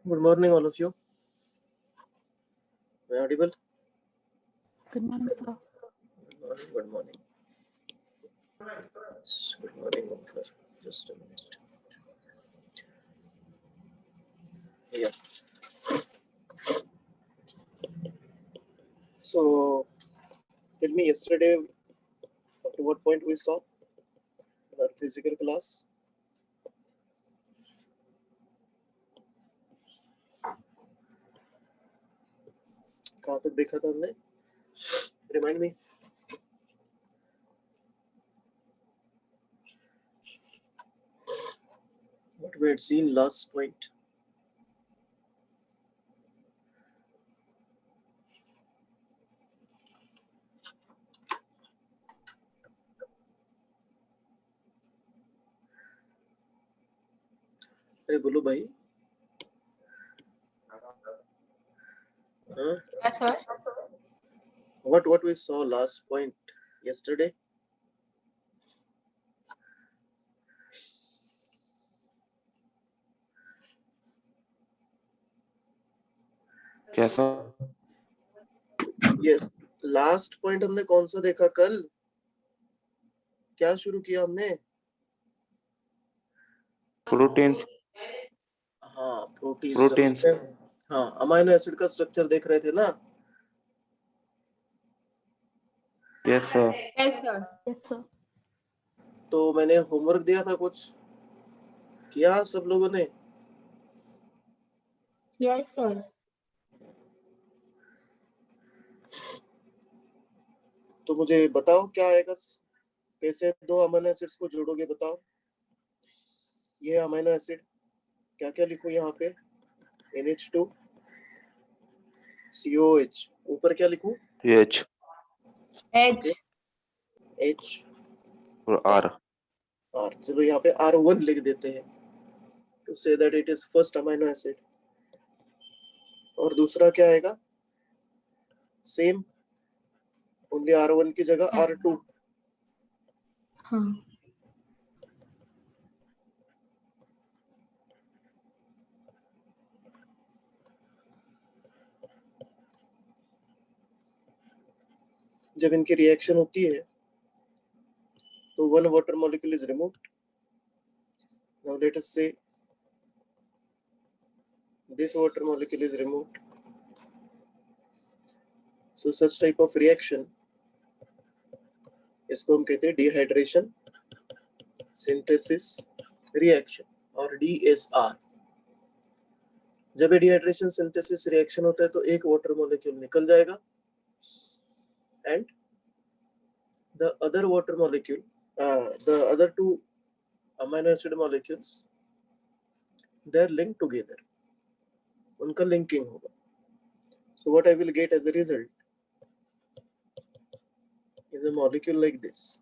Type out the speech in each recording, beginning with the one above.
Good morning, all of you. Am I audible? Good morning, sir. Good morning. Good morning. Good morning, Omkar. Just a minute. Yeah. So, tell me yesterday, up to what point we saw our physical class? कहाँ तक देखा था हमने? Remind me. What we had seen last point. अरे बोलो भाई. Huh? Yes, sir. What we saw last point yesterday? कैसा? Yes. Last point हमने कौन सा देखा कल? क्या शुरू किया हमने? प्रोटीन्स. हाँ, प्रोटीन. प्रोटीन्स. हाँ, अमाइनो एसिड का स्ट्रक्चर देख रहे थे ना? Yes sir. Yes, sir. Yes, sir. तो मैंने होमवर्क दिया था कुछ किया सब लोगों ने? Yes, sir. तो मुझे बताओ क्या आएगा, कैसे दो अमीनो एसिड्स को जोड़ोगे बताओ. ये अमीनो एसिड क्या क्या लिखूं यहाँ पे? NH2 COH. ऊपर क्या लिखूं? H H. H और आर. R. चलो यहाँ पे R1 लिख देते हैं to say that it is first amino acid. और दूसरा क्या आएगा? सेम, ओनली R1 की जगह R2. हाँ. जब इनकी रिएक्शन होती है तो one water molecule is removed. Now let us say this water molecule is removed. So such type of reaction इसको हम कहते हैं डिहाइड्रेशन सिंथेसिस रिएक्शन और DSR. जब डिहाइड्रेशन सिंथेसिस रिएक्शन होता है तो एक वाटर मॉलिक्यूल निकल जाएगा and the other water molecule, the other two amino acid molecules, they are linked together. उनका लिंकिंग होगा. So what I will get as a result is a molecule like this.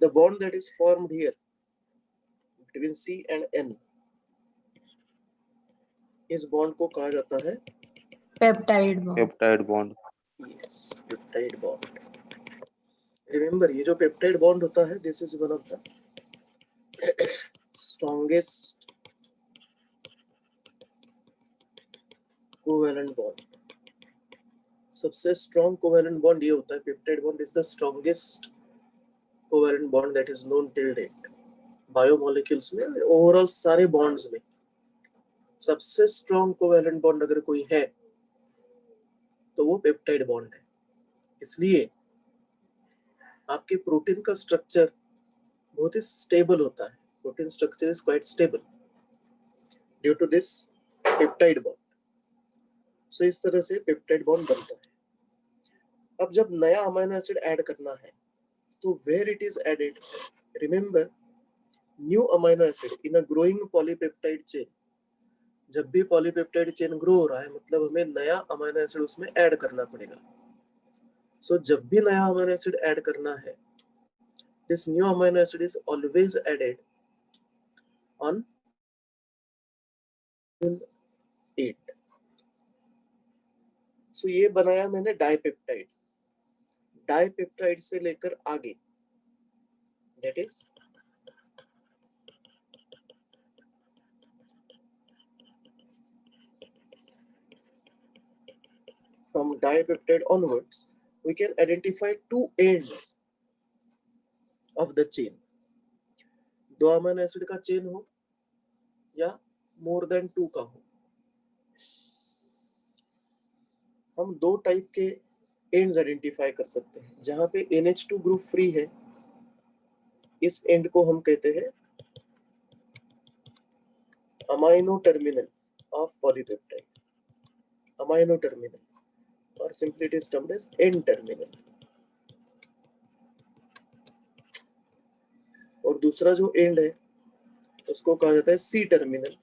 The bond that is formed here between C and N, इस bond को कहा जाता है Peptide bond. Peptide bond. yes, peptide bond. Remember, ये जो peptide bond होता है, this is one of the strongest covalent bond. सबसे strong covalent bond ये होता है. Peptide bond is the strongest covalent bond that is known till date. Biomolecules में, overall सारे बॉन्ड्स में सबसे स्ट्रॉन्ग कोवैलेंट बॉन्ड अगर कोई है तो वो पेप्टाइड बॉन्ड है. इसलिए आपके प्रोटीन का स्ट्रक्चर बहुत ही स्टेबल होता है. Protein structure is quite stable due to this peptide bond. So इस तरह से पेप्टाइड बॉन्ड बनता है. अब जब नया अमीनो एसिड ऐड करना है तो where it is added, remember new amino acid in a growing polypeptide chain. जब भी पॉलीपेप्टाइड चेन ग्रो हो रहा है मतलब हमें नया अमीनो एसिड उसमें ऐड करना पड़ेगा. सो जब भी नया अमीनो एसिड ऐड करना है, this new amino acid is always added on 8. सो ये बनाया मैंने डाइपेप्टाइड. डाइपेप्टाइड से लेकर आगे that is from dipeptide onwards we can identify two ends of the chain. दो अमीनो एसिड का चेन हो या मोर देन 2 का हो, हम दो टाइप के एंड्स आइडेंटिफाई कर सकते हैं. जहां पे NH2 ग्रुप फ्री है, इस एंड को हम कहते हैं amino terminal of polypeptide. Amino terminal और simply it is termed as N terminal. और दूसरा जो एंड है उसको कहा जाता है सी टर्मिनल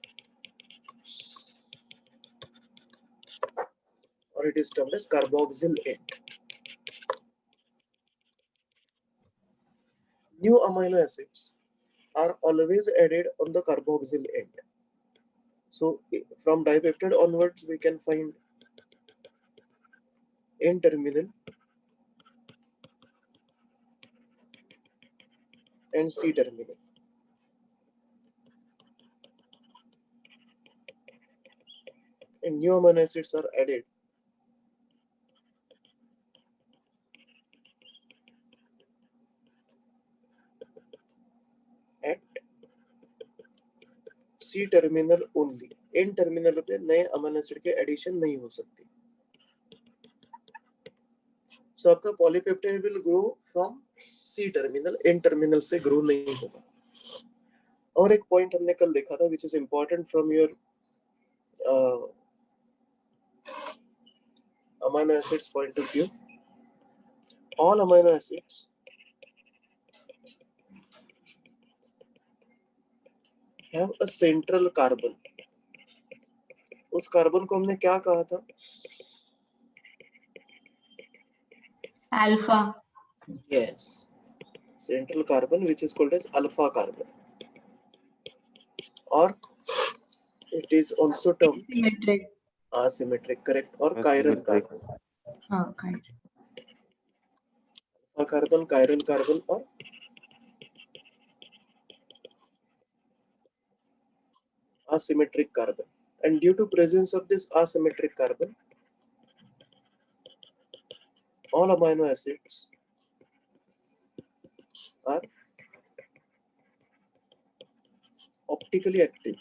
और it is termed as carboxyl end. New amino acids are always added on the carboxyl end. So from dipeptide onwards we can find N terminal and C terminal. And new amino acids are added at C terminal only. N terminal पे नए amino acid के addition नहीं हो सकती. So आपका polypeptide will grow from C terminal, N terminal से grow नहीं होगा. और एक पॉइंट हमने कल देखा था which is important from your amino acids point of view. All amino acids have a central carbon. उस कार्बन को हमने क्या कहा था? Alpha. Yes, central carbon which is called as alpha carbon, or it is also termed symmetric. asymmetric, correct, or chiral carbon. हाँ, chiral. alpha carbon, chiral carbon और asymmetric carbon. And due to presence of this asymmetric carbon, all amino acids are optically active.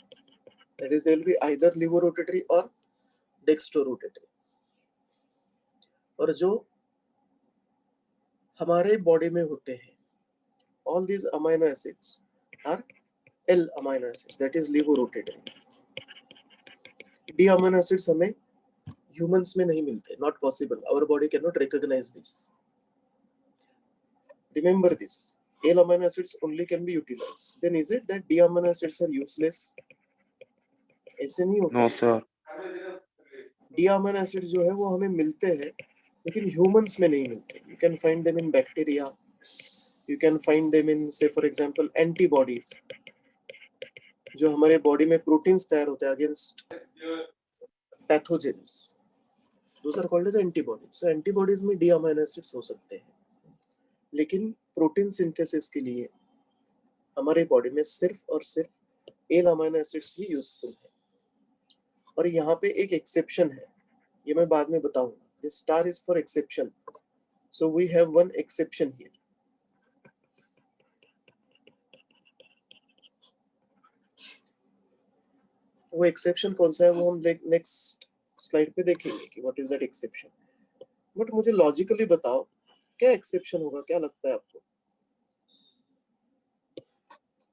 That is, they will be either levorotatory or dextrorotatory. और जो हमारे body में होते हैं, all these amino acids are L amino acids, that is levorotatory. D amino acids हमें humans में नहीं मिलते, not possible. Our body cannot recognize this. Remember this. L amino acids only can be utilized. Then is it that D amino acids are useless? ऐसे नहीं होता. No, sir. D amino acids जो है वो हमें मिलते हैं, लेकिन humans में नहीं मिलते. You can find them in bacteria. You can find them in, say for example, antibodies. जो हमारे बॉडी में प्रोटीन्स तैयार होते हैं against pathogens. Those are called as antibodies. So antibodies में D amino acids हो सकते हैं, लेकिन प्रोटीन सिंथेसिस के लिए हमारे बॉडी में सिर्फ और सिर्फ L amino acids ही यूजफुल है. और यहाँ पे एक एक्सेप्शन है, ये मैं बाद में बताऊंगा. This star is for exception. So we have one exception here. वो एक्सेप्शन कौन सा है वो हम नेक्स्ट स्लाइड पे देखेंगे कि what is that exception. But मुझे लॉजिकली बताओ क्या एक्सेप्शन होगा, क्या लगता है आपको?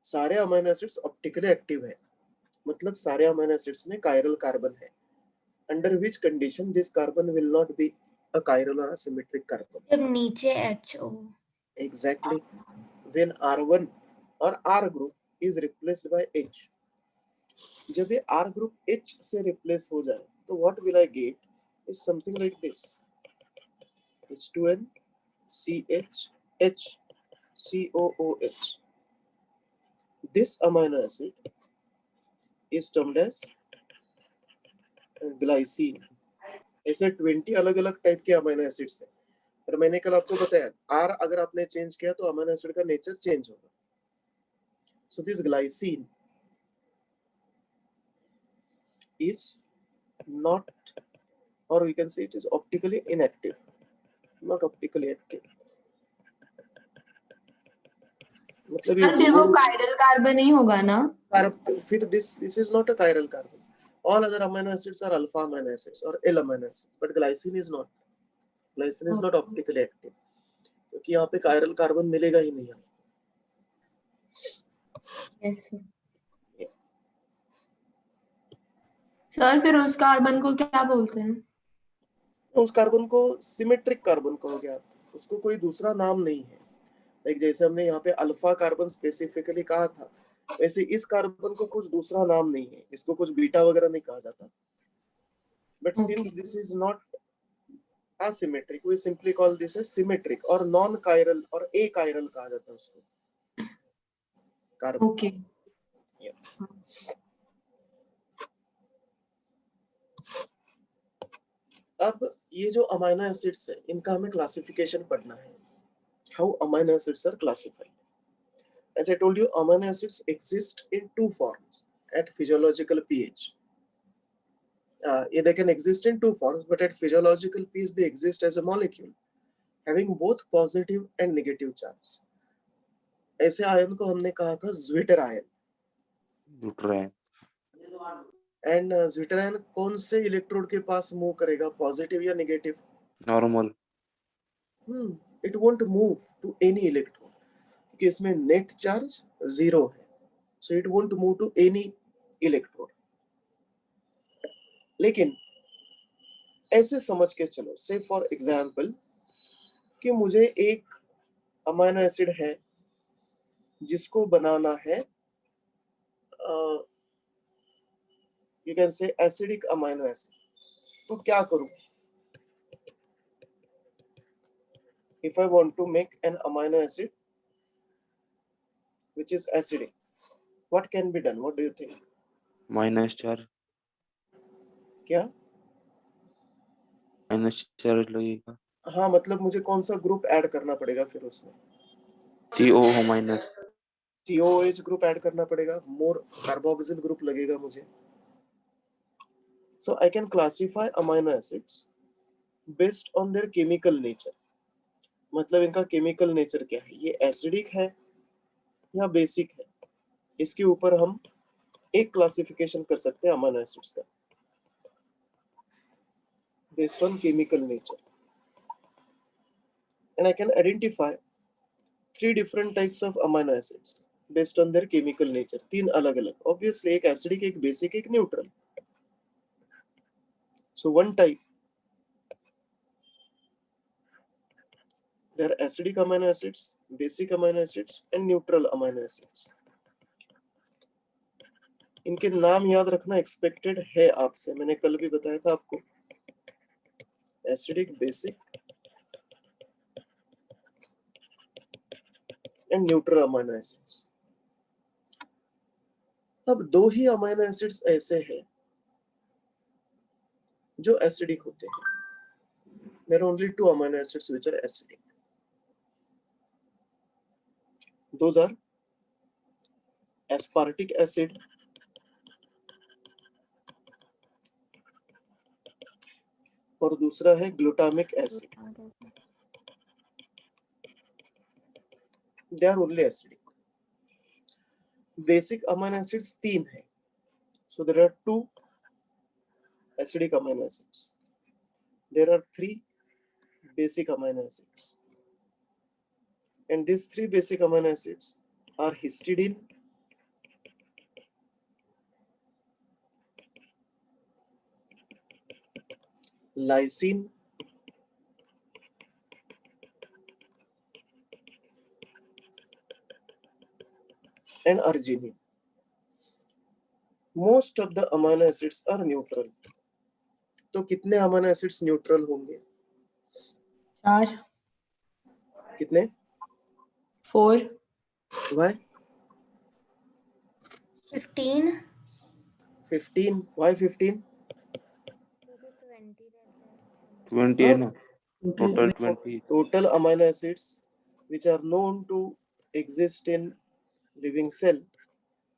सारे अमीनो एसिड्स ऑप्टिकली एक्टिव है, मतलब सारे अमीनो एसिड्स में कायरल कार्बन है. Under which condition this carbon will not be a chiral और सिमेट्रिक कार्बन? जब नीचे HO. एग्जैक्टली. व्हेन R1 और R group is replaced by H. जब ये R ग्रुप H से रिप्लेस हो जाए तो what will I get is something like this. H2N CH H COOH. This amino acid is termed as glycine, ऐसे 20 अलग अलग टाइप के अमीनो एसिड्स हैं। और मैंने कल आपको बताया आर अगर आपने चेंज किया तो अमीनो एसिड का नेचर चेंज होगा। So this glycine is not, or we can say it is optically inactive, not optically active, मतलब ये फिर वो कायरल कार्बन ही होगा ना? फिर this is not a chiral carbon. All other amino acids are alpha amino acids or L amino acids, but glycine is not. Glycine is not optically active, क्योंकि यहाँ पे chiral carbon मिलेगा ही नहीं। Yes, sir. Sir फिर उस carbon को क्या बोलते हैं? उस कार्बन को सिमेट्रिक कार्बन कहोगे आप, उसको कोई दूसरा नाम नहीं है। लाइक जैसे हमने यहाँ पे अल्फा कार्बन स्पेसिफिकली कहा था, वैसे इस कार्बन को कुछ दूसरा नाम नहीं है, इसको कुछ बीटा वगैरह नहीं कहा जाता। But since this is not asymmetric, we simply call this as symmetric और नॉन कायरल और ए कायरल कहा जाता है उसको कार्बन। ओके। अब ये जो अमाइनो एसिड्स है इनका हमें क्लासिफिकेशन पढ़ना है, how amino acids are classified. As I told you, amino acids exist in two forms at physiological pH. They can exist in two forms, but at physiological pH they exist as a molecule having both positive and negative charge. ऐसे ion को हमने कहा था zwitterion. And zwitterion कौन से electrode के पास move करेगा, पॉजिटिव या negative? Normal. It won't move to any electrode क्योंकि इसमें नेट चार्ज 0 है, so it won't move to any electrode. लेकिन ऐसे समझ के चलो, से फॉर एग्जाम्पल कि मुझे एक अमीनो एसिड है जिसको बनाना है, you can say acidic amino acid, तो क्या करूं? If I want to make an amino acid which is acidic, what can be done? What do you think? Minus charge. क्या माइनस चार्ज लगेगा। हाँ, मतलब मुझे कौन सा ग्रुप ऐड करना पड़ेगा फिर उसमें? COO minus. COOH group add करना पड़ेगा, मोर कार्बोक्सिल ग्रुप लगेगा मुझे। So I can classify amino acids based on their chemical nature. मतलब इनका केमिकल नेचर क्या है, ये एसिडिक है या बेसिक है, इसके ऊपर हम एक क्लासिफिकेशन कर सकते हैं अमीनो एसिड्स का based on chemical nature. And I can identify 3 different types of amino acids based on their chemical nature. 3 अलग अलग, obviously एक एसिडिक, एक बेसिक, एक neutral. So one type, there are acidic amino acids, basic amino acids and neutral amino acids. इनके नाम याद रखना expected है आपसे, मैंने कल भी बताया था आपको, acidic, basic and neutral amino acids. अब 2 ही अमीनो एसिड्स ऐसे हैं जो एसिडिक होते हैं। There are only 2 amino acids which are acidic. Those are aspartic acid और दूसरा है glutamic acid. They are only acidic. Basic amino acids 3 है, so there are 2 acidic amino acids. There are 3 basic amino acids, and these 3 basic amino acids are histidine, lysine and arginine. Most of the amino acids are neutral. तो कितने amino acids neutral होंगे? 4। कितने? 4। Why? 15। 15. Why 15? 20 है ना, total 20. total amino acids which are known to exist in living cell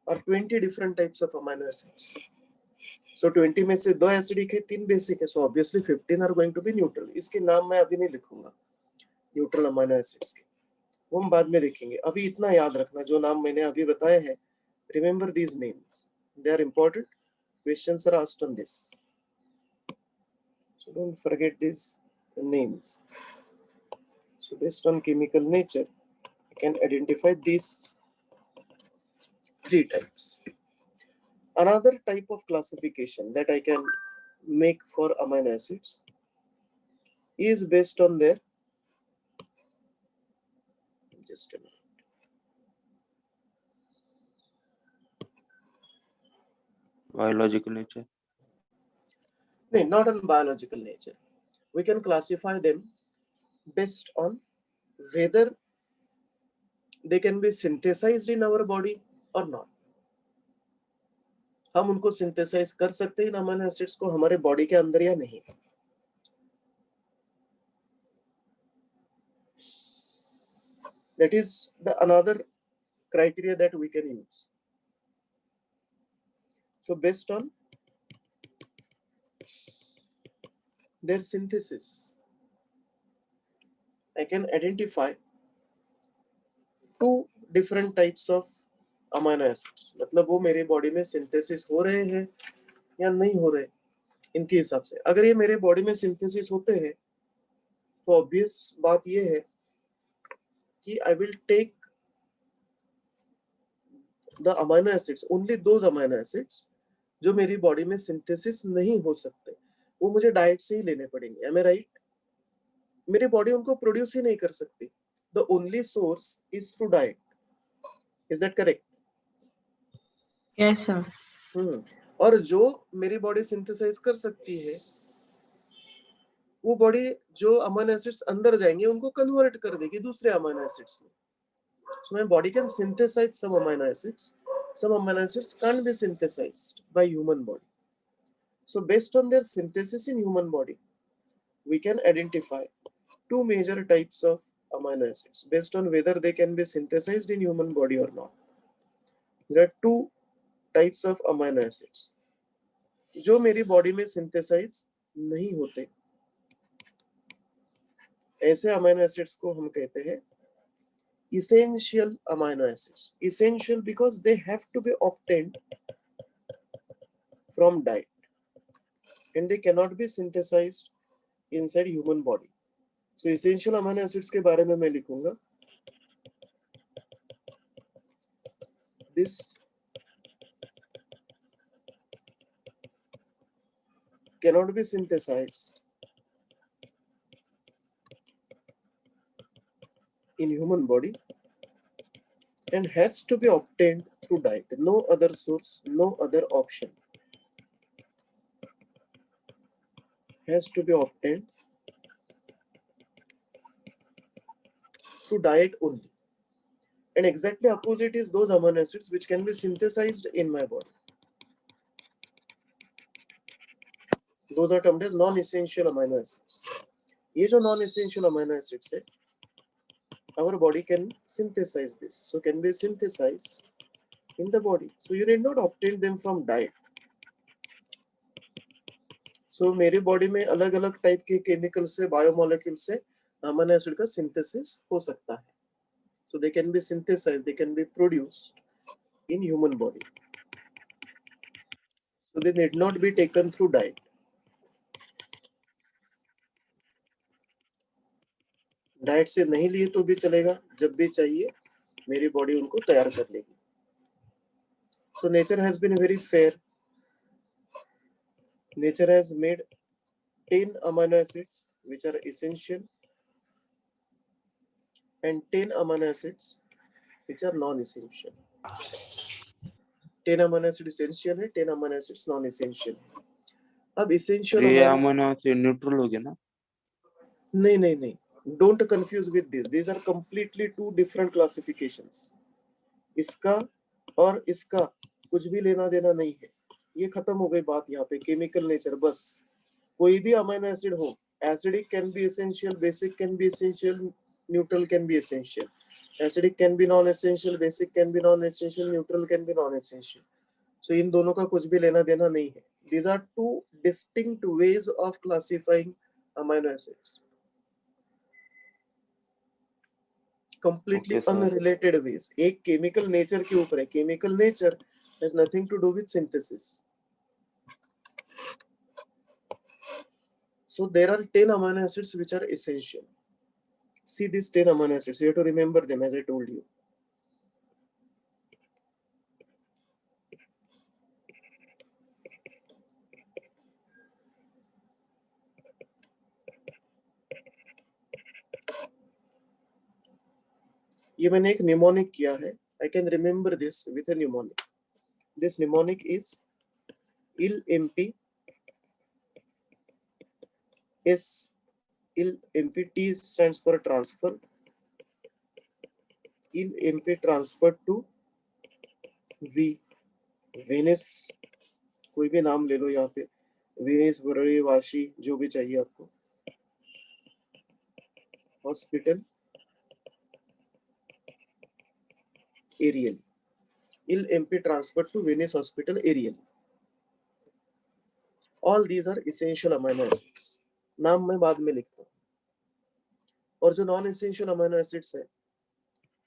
are 20 different types of amino acids. So 20 में से 2 acidic है, 3 basic है, so obviously 15 are going to be neutral. इसके नाम मैं अभी नहीं लिखूंगा न्यूट्रल अमीनो एसिड्स के, वो हम बाद में देखेंगे. अभी इतना याद रखना जो नाम मैंने अभी बताए हैं, remember these names, they are important. Questions are asked on this, so don't forget these names. So based on chemical nature, I can identify these 3 types. Another type of classification that I can make for amino acids is based on their, just a minute. Biological nature. No, not on biological nature. We can classify them based on whether they can be synthesized in our body or not. हम उनको synthesise कर सकते हैं इन amino acids को हमारे body के अंदर या नहीं. That is the another criteria that we can use. So based on their synthesis, I can identify 2 different types of amino acids. मतलब वो मेरे बॉडी में सिंथेसिस हो रहे हैं या नहीं हो रहे, इनके हिसाब से. अगर ये मेरे बॉडी में सिंथेसिस होते हैं तो ऑब्वियस बात ये है कि I will take the amino acids, only those amino acids जो मेरी बॉडी में सिंथेसिस नहीं हो सकते, वो मुझे डाइट से ही लेने पड़ेंगे. Am I right? मेरी बॉडी उनको प्रोड्यूस ही नहीं कर सकती. The only source is through diet. Is that correct? Yes, sir. और जो मेरी बॉडी सिंथेसाइज कर सकती है, वो बॉडी जो अमीनो एसिड्स अंदर जाएंगे उनको कन्वर्ट कर देगी दूसरे अमीनो एसिड्स में. So my body can synthesize some amino acids. Some amino acids can't be synthesized by human body. So based on their synthesis in human body, we can identify 2 major types of amino acids based on whether they can be synthesized in human body or not. There are 2 types of amino acids जो मेरी body में synthesise नहीं होते. ऐसे amino acids को हम कहते हैं essential amino acids. Essential because they have to be obtained from diet and they cannot be synthesized inside human body. So essential amino acids के बारे में मैं लिखूंगा this cannot be synthesized in human body and has to be obtained through diet. No other source, no other option. Has to be obtained through diet only. And exactly opposite is those amino acids which can be synthesized in my body. Those are termed as non-essential amino acids. ये जो non-essential amino acids है, our body can synthesize this. So can be synthesized in the body. So you need not obtain them from diet. So मेरे body में अलग अलग type के chemical से, biomolecule से अमीनो एसिड का सिंथेसिस हो सकता है. So they can be synthesized, they can be produced in human body. So they need not be taken through diet. Diet से नहीं लिए तो भी चलेगा, जब भी चाहिए मेरी बॉडी उनको तैयार कर लेगी. So nature has been very fair. Nature has made 10 amino acids which are essential and 10 amino acids which are non-essential. 10 amino acids essential है, 10 amino acids non-essential. अब essential ये अमीनो एसिड न्यूट्रल हो गया ना? नहीं, don't confuse with this. These are completely 2 different classifications. इसका और इसका कुछ भी लेना देना नहीं है. ये खत्म हो गई बात यहाँ पे. केमिकल नेचर, बस कोई भी अमीनो एसिड हो, Acidic can be essential, basic can be essential, neutral can be essential. Acidic can be non-essential, basic can be non-essential, neutral can be non-essential. So इन दोनों का कुछ भी लेना देना नहीं है. These are two distinct ways of classifying amino acids. Completely Okay, sir. unrelated ways. एक chemical nature के ऊपर है. Chemical nature has nothing to do with synthesis. So there are 10 amino acids which are essential. See these 10 amino acids. You have to remember them as I told you. ये मैंने एक mnemonic किया है. I can remember this with a mnemonic. This mnemonic is IL-MP S. IL-MP T stands for transfer. IL-MP transferred to V. Venus. कोई भी नाम ले लो यहाँ पे. Venus, Burari, Vashi, जो भी चाहिए आपको. Hospital. Ariel. IL-MP transferred to Venus Hospital Ariel. All these are essential amino acids. नाम मैं बाद में लिखता हूँ. और जो नॉन एसेंशियल अमीनो एसिड्स है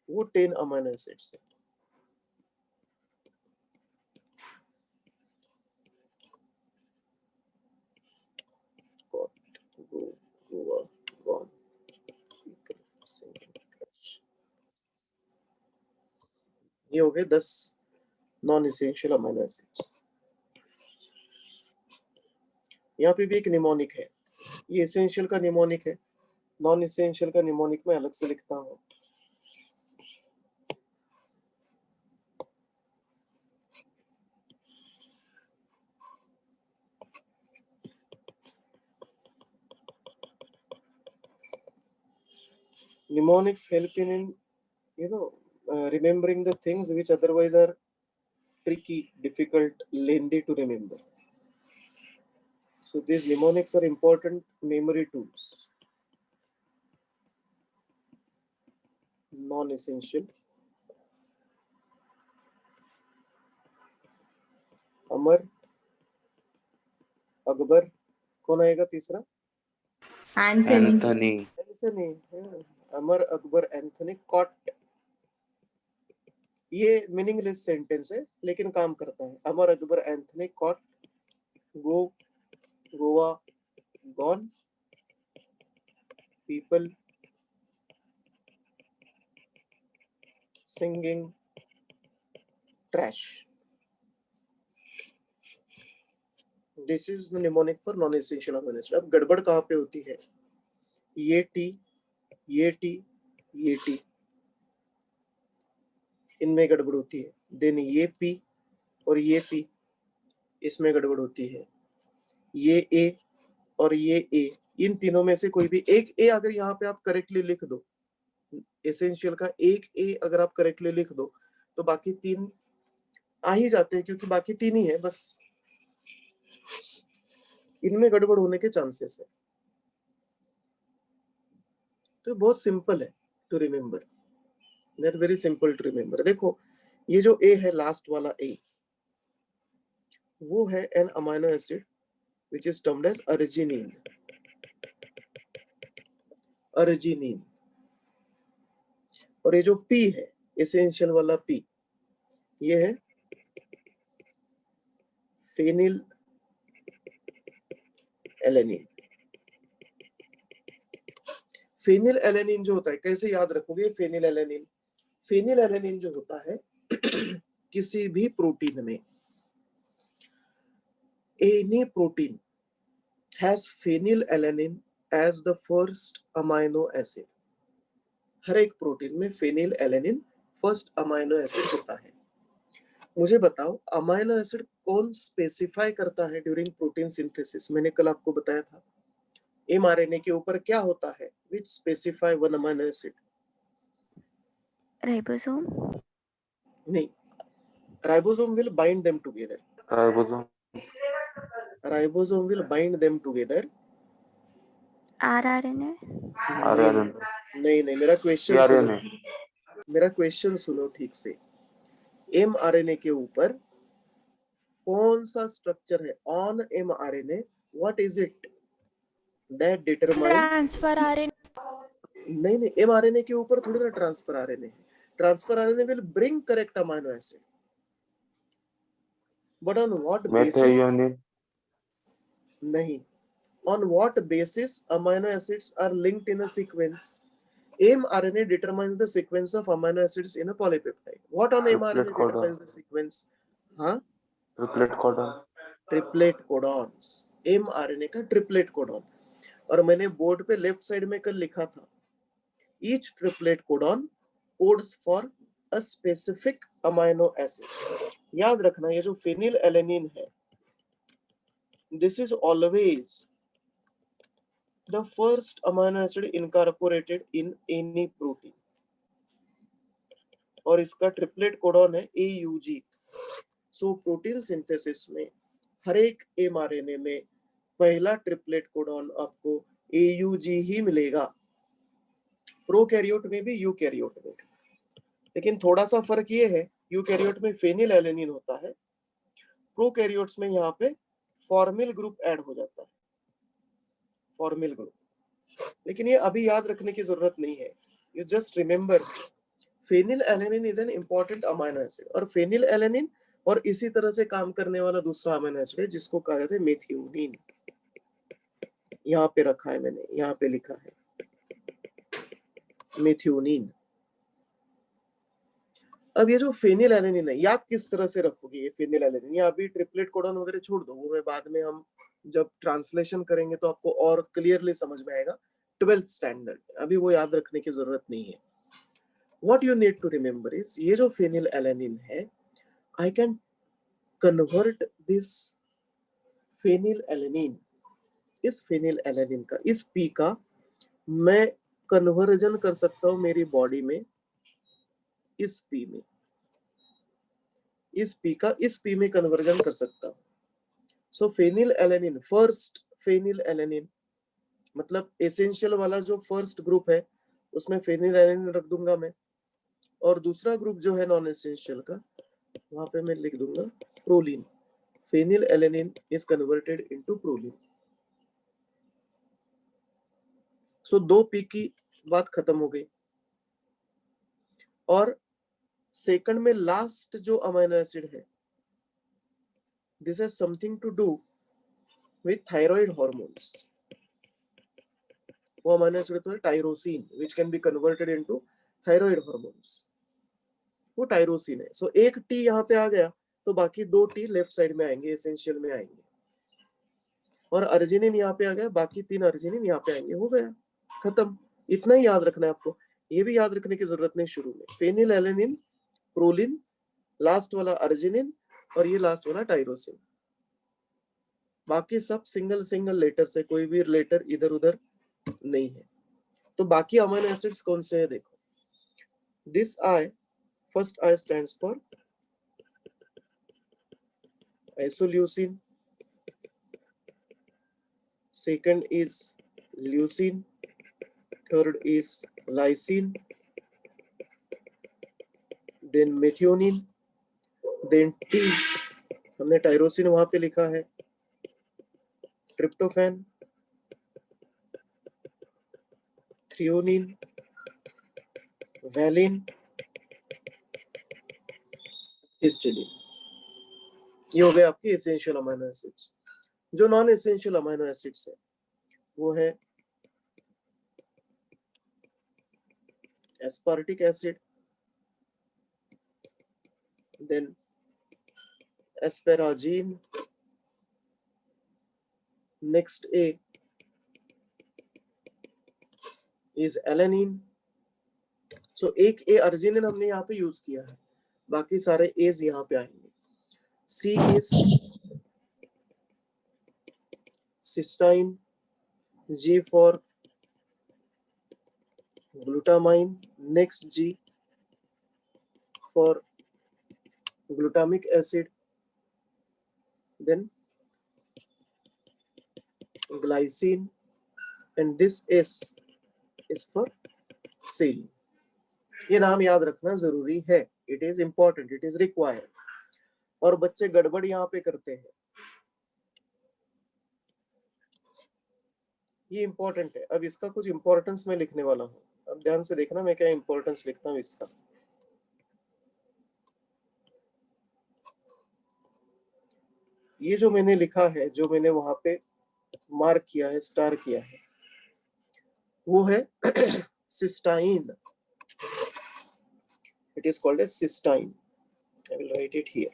वो 10 अमीनो एसिड्स है. ये हो गए 10 नॉन एसेंशियल अमीनो एसिड्स. यहाँ पे भी एक निमोनिक है. ये एसेंशियल का निमोनिक है. नॉन एसेंशियल का निमोनिक मैं अलग से लिखता हूँ. Mnemonics help in remembering the things which otherwise are tricky, difficult, lengthy to remember. So these mnemonics are important memory tools. Non-essential. अमर, अकबर, कौन आएगा तीसरा? Anthony. Anthony. Amar, Akbar, Anthony, caught. ये मीनिंगलेस सेंटेंस है लेकिन काम करता है. Amar, Akbar, Anthony, caught, go, Goa, gone, people, singing, trash. This is the mnemonic for non-essential amino acid. अब गड़बड़ कहाँ पे होती है? ये टी, ये टी, ये टी, इनमें गड़बड़ होती है. देन ये पी और ये पी, इसमें गड़बड़ होती है. ये ए और ये ए, इन तीनों में से कोई भी एक ए अगर यहाँ पे आप करेक्टली लिख दो, एसेंशियल का एक ए अगर आप करेक्टली लिख दो तो बाकी तीन आ ही जाते हैं क्योंकि बाकी तीन ही है. बस इनमें गड़बड़ होने के चांसेस है. तो बहुत सिंपल है to remember. That very simple to remember. देखो ये जो ए है, लास्ट वाला ए, वो है an amino acid which is termed as arginine. Arginine. और ये जो पी है, एसेंशियल वाला पी, ये है फेनिल एलेनिन. फेनिल एलेनिन जो होता है, कैसे याद रखोगे फेनिल एलेनिन? फेनिल एलेनिन जो होता है किसी भी प्रोटीन में, any protein has phenylalanine as the first amino acid. हर एक प्रोटीन में phenylalanine first amino acid होता है. मुझे बताओ अमीनो एसिड कौन स्पेसिफाई करता है ड्यूरिंग प्रोटीन सिंथेसिस? मैंने कल आपको बताया था एमआरएनए के ऊपर क्या होता है, which specify one amino acid? Ribosome. नहीं, ribosome will bind them together. Ribosome. Ribosome will bind them together RRNA. RNA नहीं नहीं, मेरा क्वेश्चन सुनो, RNA मेरा क्वेश्चन सुनो ठीक से। mRNA के ऊपर कौन सा स्ट्रक्चर है? On mRNA what is it that determine? Transfer RNA. नहीं नहीं, mRNA के ऊपर थोड़ी ना ट्रांसफर आरएनए है। Transfer RNA will bring correct amino acid, but on what basis? methionine नहीं, on what basis amino acids are linked in a sequence? mRNA determines the sequence of amino acids in a polypeptide. What on triplet mRNA codon determines the sequence? हाँ, triplet codon triplet codons, mRNA का triplet codon. और मैंने board पे left side में कल लिखा था, each triplet codon codes for a specific amino acid। याद रखना, ये जो फेनिल एलेनिन है, this is always the first amino acid incorporated in any protein, और इसका ट्रिपलेट कोडॉन है AUG। सो प्रोटीन सिंथेसिस में हर एक mRNA में पहला ट्रिपलेट कोडॉन आपको AUG ही मिलेगा, प्रोकैरियोट में भी यूकैरियोट में भी। लेकिन थोड़ा सा फर्क ये है, यूकैरियोट में फेनिल एलेनिन होता है, प्रोकैरियोट्स में यहाँ पे फॉर्मिल ग्रुप ऐड हो जाता है, फॉर्मिल ग्रुप। लेकिन ये अभी याद रखने की जरूरत नहीं है, you just remember phenylalanine is an important amino acid. और फेनिल एलेनिन और इसी तरह से काम करने वाला दूसरा अमाइनो एसिड है जिसको कहा जाता है मेथियोनिन। यहाँ पे रखा है मैंने, यहाँ पे लिखा है मेथियोनिन। अब ये जो फेनिल एलेनिन है, ये आप किस तरह से रखोगे? ये फेनिल एलेनिन, ये अभी ट्रिपलेट कोडॉन वगैरह छोड़ दो, वो मैं बाद में हम जब ट्रांसलेशन करेंगे तो आपको और क्लियरली समझ में आएगा 12th स्टैंडर्ड, अभी वो याद रखने की जरूरत नहीं है। What you need to remember is, ये जो फेनिल एलेनिन है, I can convert this phenylalanine, इस फेनिल एलेनिन का, इस पी का मैं कन्वर्जन कर सकता हूं मेरी बॉडी में इस पी में, इस पी का इस पी में कन्वर्जन कर सकता हूं। So phenylalanine, first phenylalanine, मतलब एसेंशियल वाला जो फर्स्ट ग्रुप है उसमें फेनिल एलेनिन रख दूंगा मैं, और दूसरा ग्रुप जो है नॉन एसेंशियल का, वहां पे मैं लिख दूंगा proline. Phenylalanine is converted into proline. So 2p की बात खत्म हो गई। और सेकंड में लास्ट जो अमीनो एसिड है, this has something to do with thyroid hormones. वो अमीनो एसिड तो है tyrosine, which can be converted into thyroid hormones, वो टायरोसिन है। सो एक टी यहाँ पे आ गया तो बाकी 2 टी लेफ्ट साइड में आएंगे, एसेंशियल में आएंगे, और अर्जिनिन यहाँ पे आ गया, बाकी 3 अर्जिनिन यहाँ पे आएंगे, हो गया, खत्म। इतना ही याद रखना है आपको, ये भी याद रखने की जरूरत नहीं शुरू में। फेनिल एलेनिन, प्रोलिन, लास्ट वाला अर्जिनिन, और ये लास्ट वाला टायरोसिन। बाकी सब सिंगल सिंगल लेटर से, कोई भी लेटर इधर उधर नहीं है। तो बाकी अमीनो एसिड्स कौन से है देखो, this I, first I stands for isoleucine, second is leucine, third is lysine, then methionine, then T, हमने टायरोसिन वहां पे लिखा है, ट्रिप्टोफैन, थ्रियोनिन, वैलिन, हिस्टिडीन। ये हो गए आपके एसेंशियल अमीनो एसिड्स। जो नॉन एसेंशियल अमीनो एसिड्स है वो है aspartic acid, then asparagine, next A is alanine. So एक ए अर्जिनिन हमने यहाँ पे यूज किया है, बाकी सारे एज यहाँ पे आएंगे। C is cysteine, G for glutamine, next G for glutamic acid, then glycine, and this S is for serine. ये नाम याद रखना जरूरी है. It is important, it is required. और बच्चे गड़बड़ यहाँ पे करते हैं. ये इंपॉर्टेंट है. अब इसका कुछ इंपॉर्टेंस मैं लिखने वाला हूँ. अब ध्यान से देखना मैं क्या इंपॉर्टेंस लिखता हूँ इसका. ये जो मैंने लिखा है, जो मैंने वहां पे मार्क किया है, स्टार किया है, वो है cysteine. It is called as cystine. I will write it here.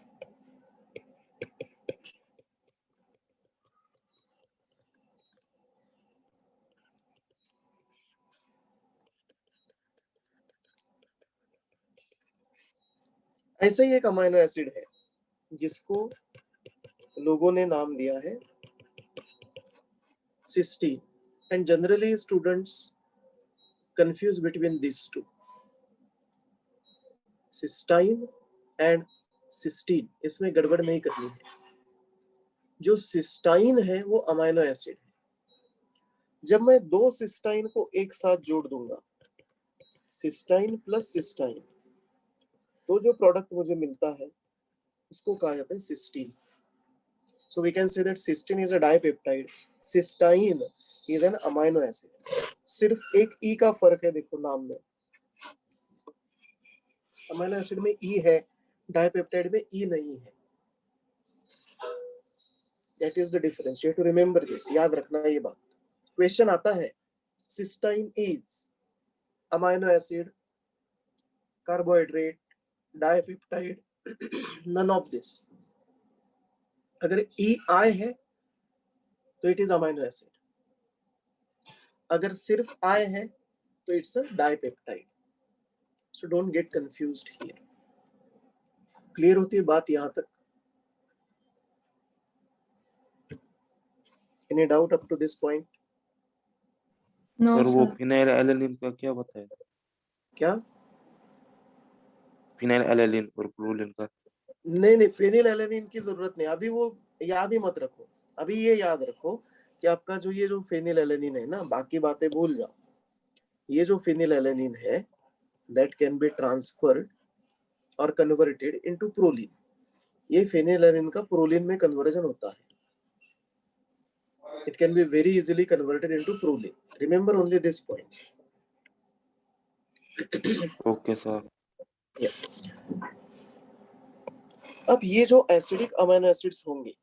ऐसे ही एक अमाइनो एसिड है जिसको लोगों ने नाम दिया है cystine. And generally students confuse between this two, cysteine and cystine. इसमें गड़बड़ नहीं करनी है. जो सिस्टाइन है वो अमाइनो एसिड है. जब मैं दो सिस्टाइन को एक साथ जोड़ दूंगा, सिस्टाइन प्लस सिस्टाइन, तो जो प्रोडक्ट मुझे मिलता है उसको कहा जाता है cystine. So we can say that cystine is a dipeptide, cysteine is an amino acid. सिर्फ एक ई का फर्क है. देखो नाम में, अमाइनो एसिड में ई है, डाइपेप्टाइड में ई नहीं है. That is the difference. You have to remember this. याद रखना ये बात. क्वेश्चन आता है, cysteine is amino acid, carbohydrate, dipeptide, none of this. अगर ई आई है तो इट इज अमाइनो एसिड. अगर सिर्फ आई है तो it's a dipeptide. So don't get confused here. Clear होती है बात यहां तक? Any doubt up to this point? No और वो सर. फिनाइल एलानिन का क्या बताया? क्या? फिनाइल एलानिन और प्रोलिन का? नहीं, फेनिल एलेनिन की जरूरत नहीं. अभी वो याद ही मत रखो. अभी ये याद रखो कि आपका जो ये जो फेनिल एलेनिन है ना, बाकी बातें भूल जाओ. ये जो फेनिल एलेनिन है, दैट कैन बी ट्रांसफर्ड और कन्वर्टेड इनटू प्रोलिन. ये फेनिल एलेनिन का प्रोलिन में कन्वर्जन होता है. It can be very easily converted into proline. Remember only this point. Okay sir. अब ये जो एसिडिक अमाइनो एसिड्स होंगे,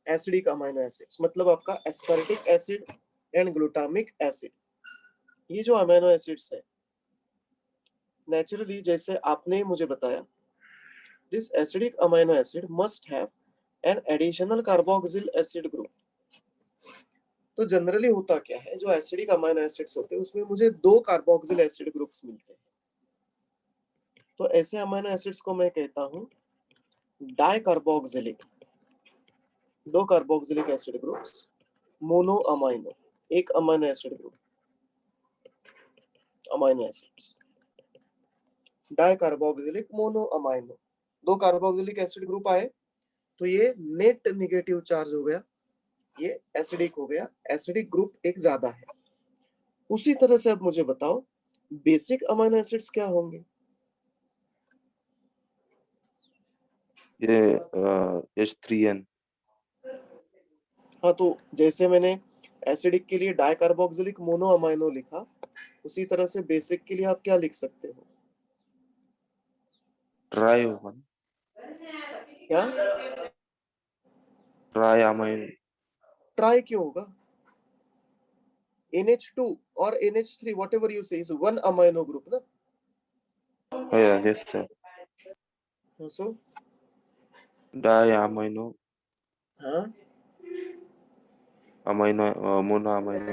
एसिडिक अमाइनो एसिड्स मतलब आपका aspartic acid and glutamic acid. ये जो अमाइनो एसिड्स है, नेचुरली जैसे आपने मुझे बताया, this acidic amino acid must have an additional carboxyl acid group. तो जनरली होता क्या है, जो एसिडिक अमाइनो एसिड्स होते हैं उसमें मुझे दो कार्बोक्सिल एसिड ग्रुप्स मिलते हैं. तो ऐसे अमाइनो एसिड्स को मैं कहता हूं डाइकार्बोक्सिलिक. दो carboxylic acid groups, mono amino, एक amino acid group, amino acids. Dicarboxylic, mono amino. दो कार्बोक्सिलिक एसिड ग्रुप आए तो ये नेट नेगेटिव चार्ज हो गया, ये एसिडिक हो गया. एसिडिक ग्रुप एक ज्यादा है. उसी तरह से अब मुझे बताओ बेसिक अमाइनो एसिड्स क्या होंगे? ये H3N. हाँ, तो जैसे मैंने एसिडिक के लिए डाइकार्बोक्सिलिक मोनो अमाइनो लिखा, उसी तरह से बेसिक के लिए आप क्या लिख सकते हो? ट्राई होगा. क्या? Try amine. ट्राई क्यों होगा? NH2 और NH3 whatever you say is one amino group ना. Yes sir. So di amino, हाँ, amino, mono amino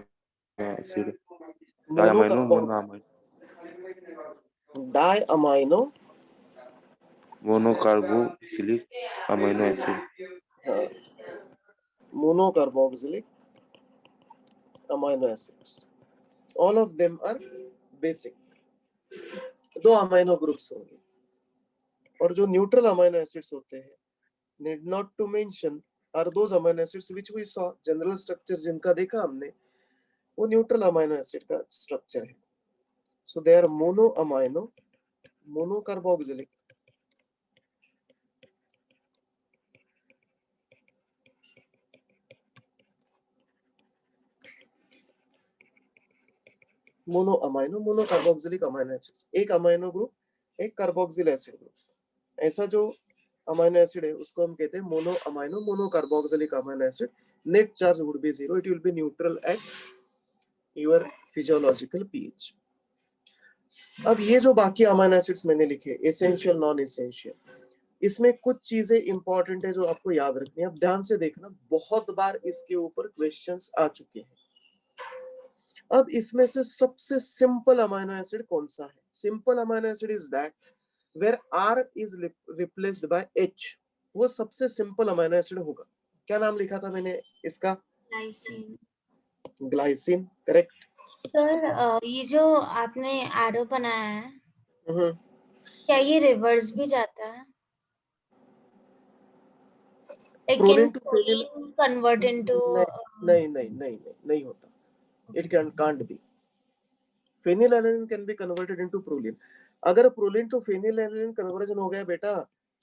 acid. Di amino, mono amino, di amino, mono carboxylic amino acid. हाँ, mono carboxylic amino acids. All of them are basic. दो amino groups होंगे. और जो neutral amino acids होते हैं, need not to mention, are those amino acids which we saw, general structure जिनका देखा हमने वो न्यूट्रल अमाइनो एसिड का स्ट्रक्चर है. So they are mono amino, mono carboxylic, mono amino, mono carboxylic amino acids. एक amino group, एक carboxyl acid group. ऐसा जो अमाइनो एसिड है उसको हम कहते हैं mono amino, mono carboxylic amino acid. Net charge would be 0. It will be neutral at your physiological pH. अब ये जो बाकी अमाइनो एसिड्स मैंने लिखे, एसेंशियल, नॉन एसेंशियल, इसमें कुछ चीजें इंपॉर्टेंट है जो आपको याद रखनी है. अब ध्यान से देखना, बहुत बार इसके ऊपर क्वेश्चंस आ चुके हैं. अब इसमें से सबसे सिंपल अमाइनो एसिड कौन सा है? Simple amino acid is that where R is replaced by H. वो सबसे सिंपल अमाइनो एसिड होगा. क्या नाम लिखा था मैंने इसका? ग्लाइसिन. ग्लाइसिन. करेक्ट. सर ये जो आपने एरो बनाया है, हम्म. क्या ये रिवर्स भी जाता है? Like proline can to phenyl, proline convert into नहीं होता. It can't be. Phenylalanine can be converted into proline. अगर प्रोलिन टू फेनिलएलनिन कन्वर्जन हो गया बेटा,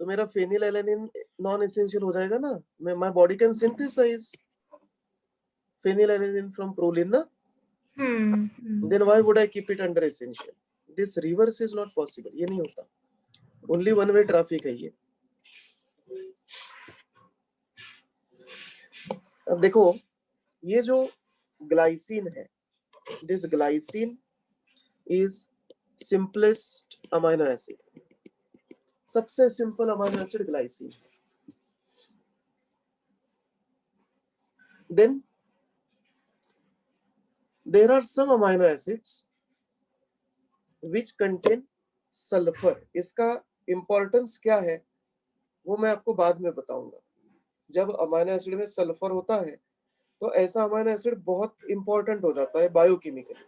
तो मेरा फेनिलएलनिन नॉन एसेंशियल हो जाएगा ना. My body can synthesise phenylalanine from proline ना. Then why would I keep it under essential? This reverse is not possible. ये नहीं होता. Only one way traffic है ये. अब देखो, ये जो ग्लाइसिन है, this glycine is simplest amino acid. सबसे simple amino acid glycine. Then there are some amino acids which contain sulfur. इसका इंपॉर्टेंस क्या है वो मैं आपको बाद में बताऊंगा. जब अमाइनो एसिड में सल्फर होता है तो ऐसा अमाइनो एसिड बहुत इंपॉर्टेंट हो जाता है बायोकेमिकली.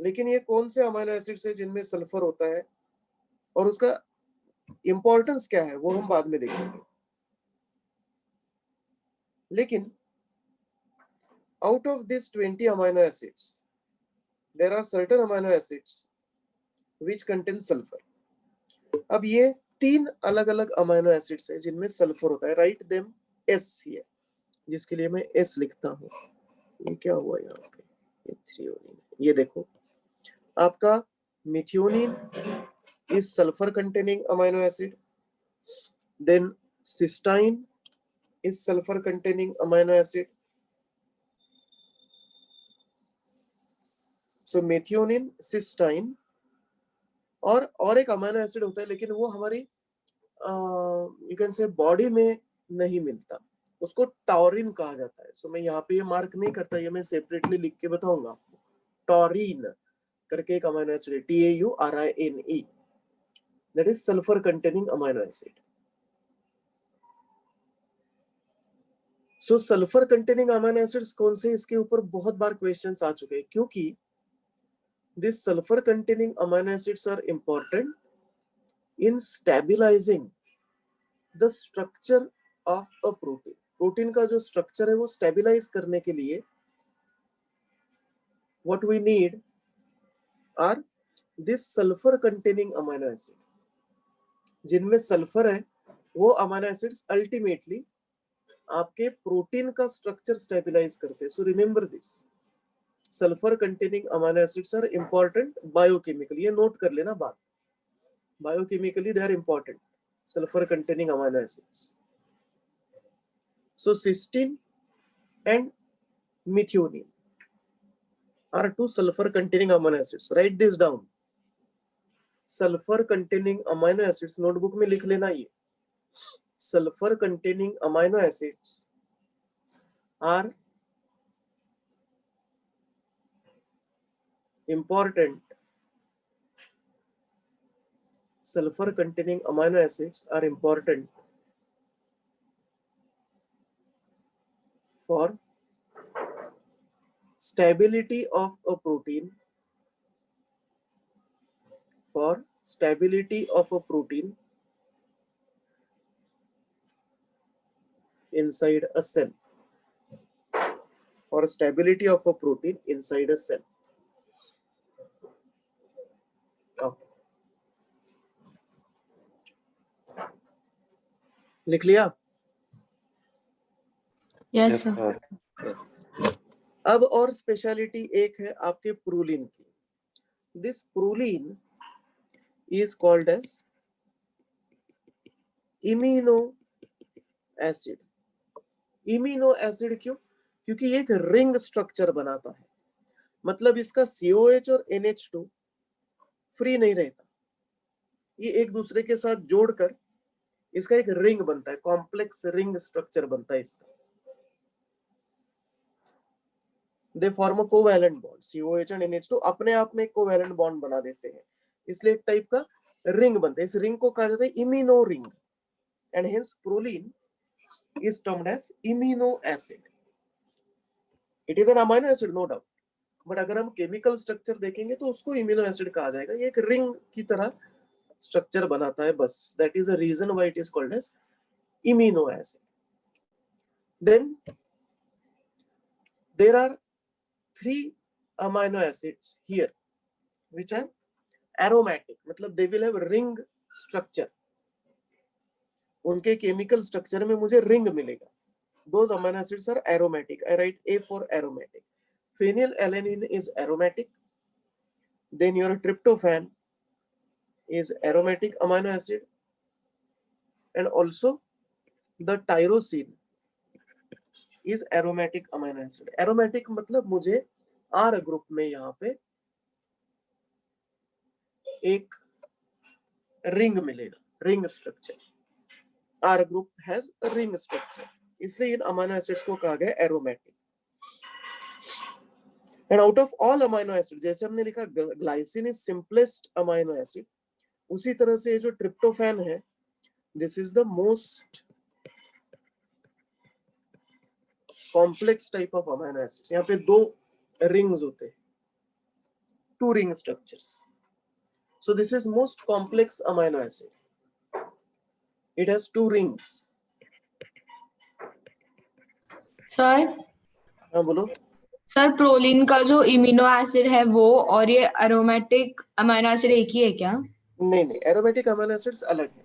लेकिन ये कौन से अमाइनो एसिड्स है जिनमें सल्फर होता है और उसका इंपॉर्टेंस क्या है वो हम बाद में देखेंगे. लेकिन out of these 20 amino acids, there are certain amino acids which contain sulfur. अब ये 3 अलग अलग अमाइनो एसिड्स है जिनमें सल्फर होता है. राइट देम S here, जिसके लिए मैं S लिखता हूँ. ये क्या हुआ यहाँ पे? ये थ्रियोनिन. ये देखो, आपका methionine is sulfur containing amino acid. Then cysteine is sulfur containing amino acid. So methionine, cysteine और एक अमाइनो एसिड होता है लेकिन वो हमारी यू कैन से बॉडी में नहीं मिलता. उसको टॉरिन कहा जाता है. सो मैं यहाँ पे ये मार्क नहीं करता, ये मैं सेपरेटली लिख के बताऊंगा आपको. टॉरिन करके एक अमाइनो एसिड है, TAURINE. That is sulphur containing amino acid. So sulphur containing amino acids कौन से, इसके ऊपर बहुत बार क्वेश्चंस आ चुके हैं क्योंकि these sulfur containing amino acids are important in stabilizing the structure of a protein. Protein का जो स्ट्रक्चर है वो स्टेबलाइज करने के लिए what we need are this sulfur containing amino acid. जिनमें सल्फर है वो अमाइनो एसिड्स अल्टीमेटली आपके प्रोटीन का स्ट्रक्चर स्टेबलाइज करते हैं. So remember this, sulphur containing amino acids are important biochemically. ये नोट कर लेना बात, biochemically they are important sulphur containing amino acids. So cystine and methionine are two sulfur containing amino acids. Write this down. Sulfur containing amino acids, notebook में लिख लेना. ये sulfur containing amino acids are important. Sulfur containing amino acids are important for stability of a protein. For stability of a protein inside a cell. For stability of a protein inside a cell. Okay. लिख लिया? Yes yes सर। sir. अब और speciality एक है आपके proline की. This proline is called as immuno acid. Imino acid क्यों? क्योंकि ये एक रिंग स्ट्रक्चर बनाता है. मतलब इसका COH और NH2 फ्री नहीं रहता. ये एक दूसरे के साथ जोड़कर इसका एक रिंग बनता है. कॉम्प्लेक्स रिंग स्ट्रक्चर बनता है इसका. They form a covalent bond. COH and NH2 अपने आप में एक कोवैलेंट बॉन्ड बना देते हैं. इसलिए एक टाइप का रिंग बनता है. इस रिंग को कहा जाता है immuno ring. And hence proline is termed as amino acid. It is an amino acid, no doubt. But अगर हम केमिकल स्ट्रक्चर देखेंगे तो उसको इम्यूनो एसिड कहा जाएगा. ये एक रिंग की तरह स्ट्रक्चर बनाता है बस. That is a reason why it is called as immuno acid. Then there are 3 amino acids here which are aromatic. मतलब they will have ring structure. उनके केमिकल स्ट्रक्चर में मुझे रिंग मिलेगा. Those amino acids are aromatic. I write A for aromatic. Phenylalanine is aromatic. Then your tryptophan is aromatic amino acid. And also the tyrosine is aromatic amino acid. Aromatic मतलब मुझे R group में यहाँ पे एक ring मिलेगा. Ring structure. R group has a ring structure. इसलिए इन amino acids को कहा गया aromatic. And out of all amino acid, जैसे हमने लिखा glycine is simplest amino acid, उसी तरह से जो ट्रिप्टोफैन है this is the most complex type of amino acids. यहाँ पे 2 रिंग्स होते हैं, 2 ring structures. So this is most complex amino acid. It has 2 rings. Sir हाँ बोलो. सर प्रोलीन का जो इम्यूनो एसिड है वो और ये एरोमेटिक अमीनो एसिड एक ही है क्या? नहीं नहीं, एरोमेटिक अमीनो एसिड्स अलग है.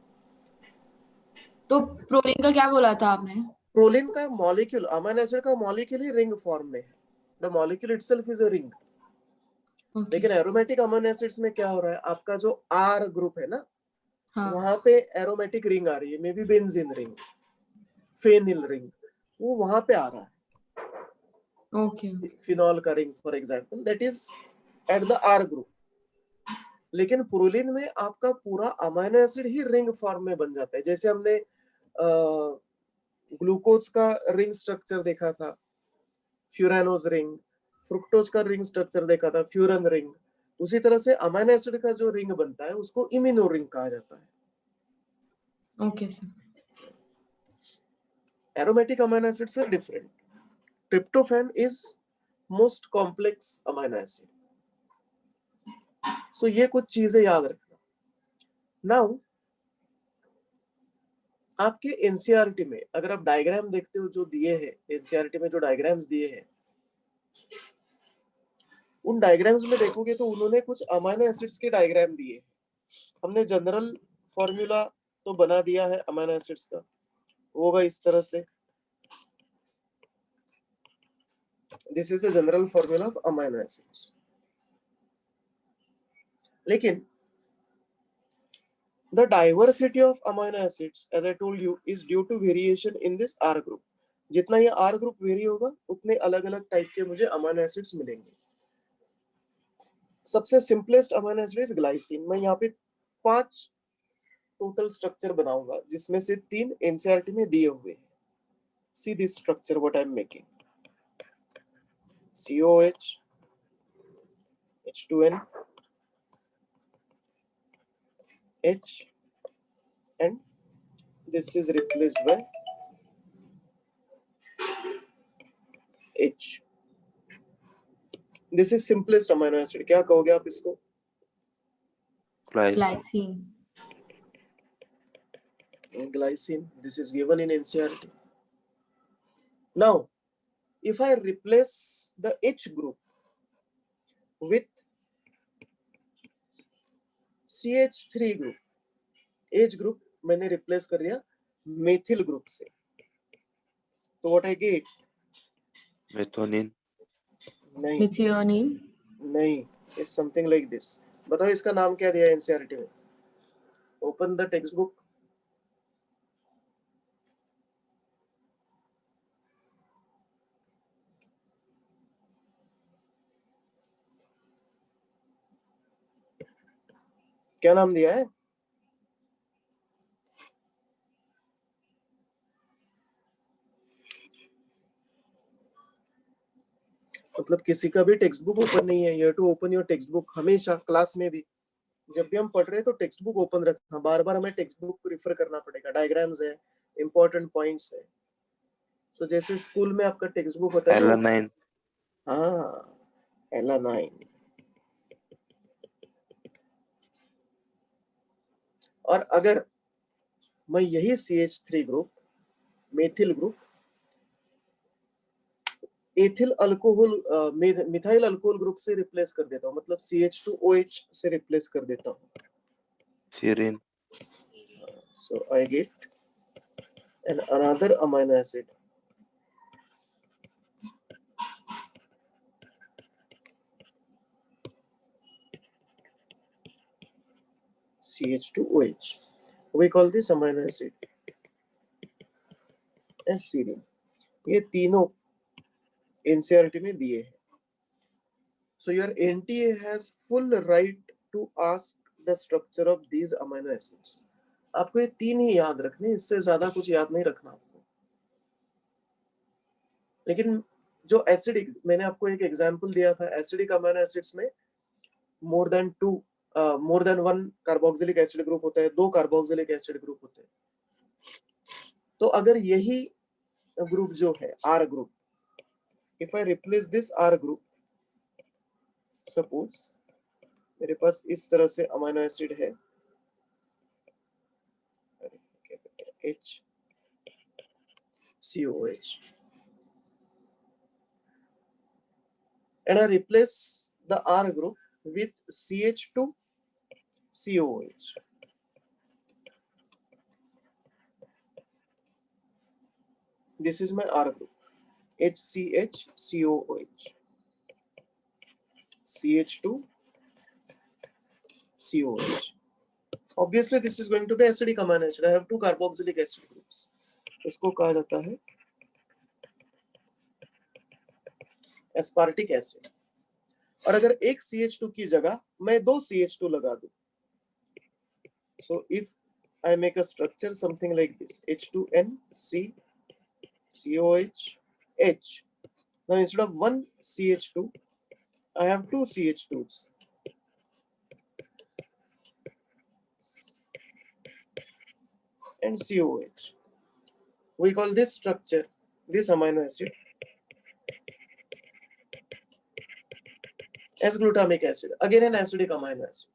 तो प्रोलीन का क्या बोला था आपने? प्रोलीन का मॉलिक्यूल, अमीनो एसिड का मॉलिक्यूल ही रिंग फॉर्म में है. The molecule itself is a ring. लेकिन एरोमेटिक अमीनो एसिड्स में क्या हो रहा है, आपका जो R ग्रुप है ना, हाँ. वहां पे एरोमेटिक रिंग आ रही है. Maybe benzene ring, phenyl ring, वो वहां पे आ रहा है. ओके. फिनॉल का ring for example, that is at the R group. लेकिन प्रोलीन में आपका पूरा अमीनो एसिड ही रिंग फॉर्म में बन जाता है. जैसे हमने ग्लूकोज का रिंग स्ट्रक्चर देखा था, फ्यूरानोज रिंग. फ्रुक्टोज का रिंग स्ट्रक्चर देखा था, फ्यूरन रिंग. उसी तरह से अमीनो एसिड का जो रिंग बनता है उसको इम्यूनो रिंग कहा जाता है. Okay sir. Aromatic amino acids are different. Tryptophan is most complex amino acid. So ये कुछ चीजें याद रखना. नाउ आपके एनसीईआरटी में अगर आप डायग्राम देखते हो जो दिए हैं, एनसीईआरटी में जो डायग्राम्स दिए हैं, उन डायग्राम्स में देखोगे तो उन्होंने कुछ अमीनो एसिड्स के डायग्राम दिए. हमने जनरल फॉर्मूला तो बना दिया है अमीनो एसिड्स का, वो होगा इस तरह से. This is the general formula of amino acids. लेकिन the diversity of amino acids, as I told you, is due to variation in this R group. जितना ये R ग्रुप वेरी होगा उतने अलग अलग टाइप के मुझे अमीनो एसिड्स मिलेंगे. सबसे simplest amino acid is glycine. मैं यहाँ पे 5 टोटल स्ट्रक्चर बनाऊंगा जिसमें से 3 एनसीईआरटी में दिए हुए हैं. See this structure what I am making. COH, H2N, H, and this is replaced by H. This is simplest amino acid. क्या कहोगे आप इसको? Glycine. Glycine. Glycine. This is given in NCERT. Now, if I replace the H group with CH3 group, H group मैंने replace कर दिया methyl group से, तो what I get? मेथोनिन, नहीं Methionine. नहीं, it's something like this. बताओ इसका नाम क्या दिया एनसीईआरटी में? Open the textbook. क्या नाम दिया है? मतलब किसी का भी टेक्स्ट बुक ओपन नहीं है. You have to open your textbook. हमेशा क्लास में भी जब भी हम पढ़ रहे हैं तो टेक्स्ट बुक ओपन रखना. बार बार हमें टेक्स्ट बुक को रिफर करना पड़ेगा. डायग्राम्स है, इंपॉर्टेंट पॉइंट्स है. सो जैसे स्कूल में आपका टेक्स्ट बुक होता है तो एलानाइन, हाँ, एलानाइन. और अगर मैं यही CH3 group, methyl group, ethyl alcohol, methyl alcohol group से रिप्लेस कर देता हूँ, मतलब CH2OH से रिप्लेस कर देता हूँ, सीरिन, so I get another amino acid. CH2OH. We call this amino acid as serine. ये तीनों एनसीईआरटी में दिए हैं. So your NTA has full right to ask the structure of these amino acids. आपको ये तीन ही याद रखने, इससे ज्यादा कुछ याद नहीं रखना आपको. लेकिन जो एसिडिक, मैंने आपको एक एग्जांपल दिया था, एसिडिक अमीनो एसिड्स में more than one carboxylic acid group होता है, 2 कार्बोक्सिलिक एसिड ग्रुप होते हैं. तो अगर यही ग्रुप जो है R group, if I replace this R group, suppose मेरे पास इस तरह से अमीनो एसिड है HCOH, and I replace the R group with CH2COH. This is my R group, HCHCOOH, CH2COH. Obviously, this is going to be acidic amino acid. I have 2 carboxylic acid groups. इसको कहा जाता है aspartic acid. और अगर एक CH2 की जगह मैं 2 CH2 लगा दूं, so if I make a structure something like this, H2NC COH H. Now instead of 1 CH2, I have 2 CH2s. And COH. We call this structure, this amino acid, as glutamic acid. Again an acidic amino acid.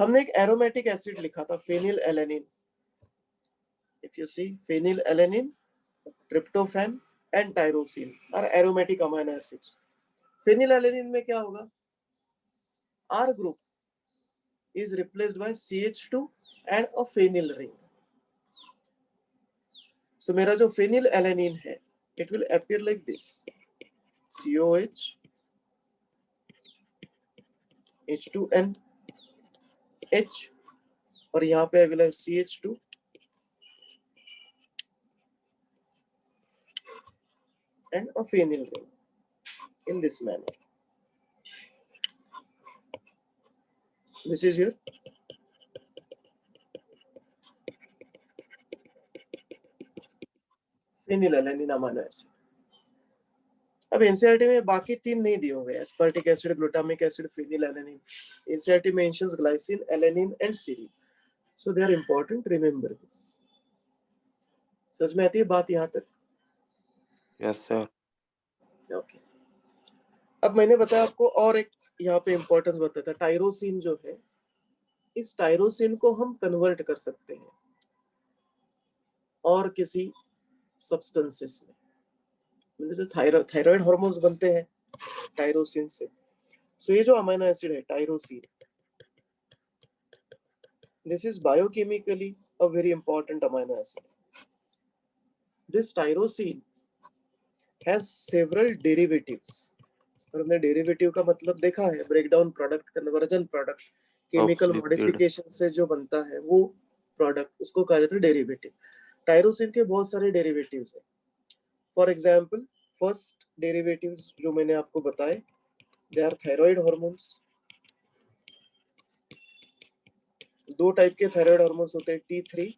हमने एक aromatic acid लिखा था, phenylalanine. If you see, phenylalanine, tryptophan and tyrosine are aromatic amino acids. Phenylalanine में क्या होगा? R group is replaced by CH2 and a phenyl ring. So मेरा जो phenylalanine है, it will appear like this: COH, H2N, H, और यहाँ पे अगला CH2 and a phenyl ring in this manner. This is your phenylalanine amino acid. अब NCERT में बाकी तीन नहीं दिए हुए, aspartic acid, glutamic acid, phenylalanine. NCERT mentions glycine, alanine and serine. So they are important, remember this. समझ में आती है बात यहाँ तक? Yes sir. ओके. अब मैंने बताया आपको और एक यहाँ पे इंपॉर्टेंस बताया था, टायरोसिन जो है, इस टायरोसिन को हम कन्वर्ट कर सकते हैं. और किसी सब्सटेंसेस में, मतलब जो थायराइड हार्मोन्स बनते हैं टायरोसिन से। सो ये जो अमीनो एसिड है tyrosine, this is biochemically a very important amino acid. This tyrosine has several derivatives, और हमने डेरिवेटिव का मतलब देखा है, breakdown product, conversion product, chemical Oxygen. Modification से जो बनता है वो प्रोडक्ट, उसको कहा जाता है डेरिवेटिव। टायरोसिन के बहुत सारे डेरिवेटिव्स हैं। फॉर एग्जांपल फर्स्ट डेरिवेटिव्स जो मैंने आपको बताए, दे आर थायराइड हार्मोन्स। दो टाइप के थायराइड हार्मोन्स होते हैं, T3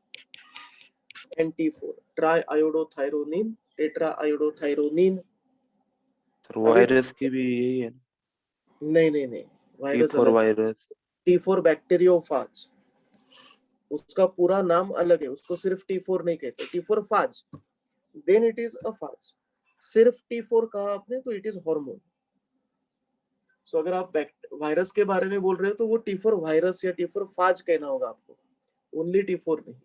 and T4, try iodothyronine, tetra iodothyronine. Sir virus की भी यही है, नहीं नहीं नहीं, वायरस T4 अलग है। वायरस। T4 बैक्टीरियोफाज, उसका पूरा नाम अलग है, उसको सिर्फ T4 नहीं कहते, T4 phage, then it is a phage. सिर्फ T4 कहा आपने तो इट इज हार्मोन। सो अगर आप वायरस के बारे में बोल रहे हो तो वो T4 वायरस या T4 फाज कहना होगा आपको, ओनली T4 नहीं।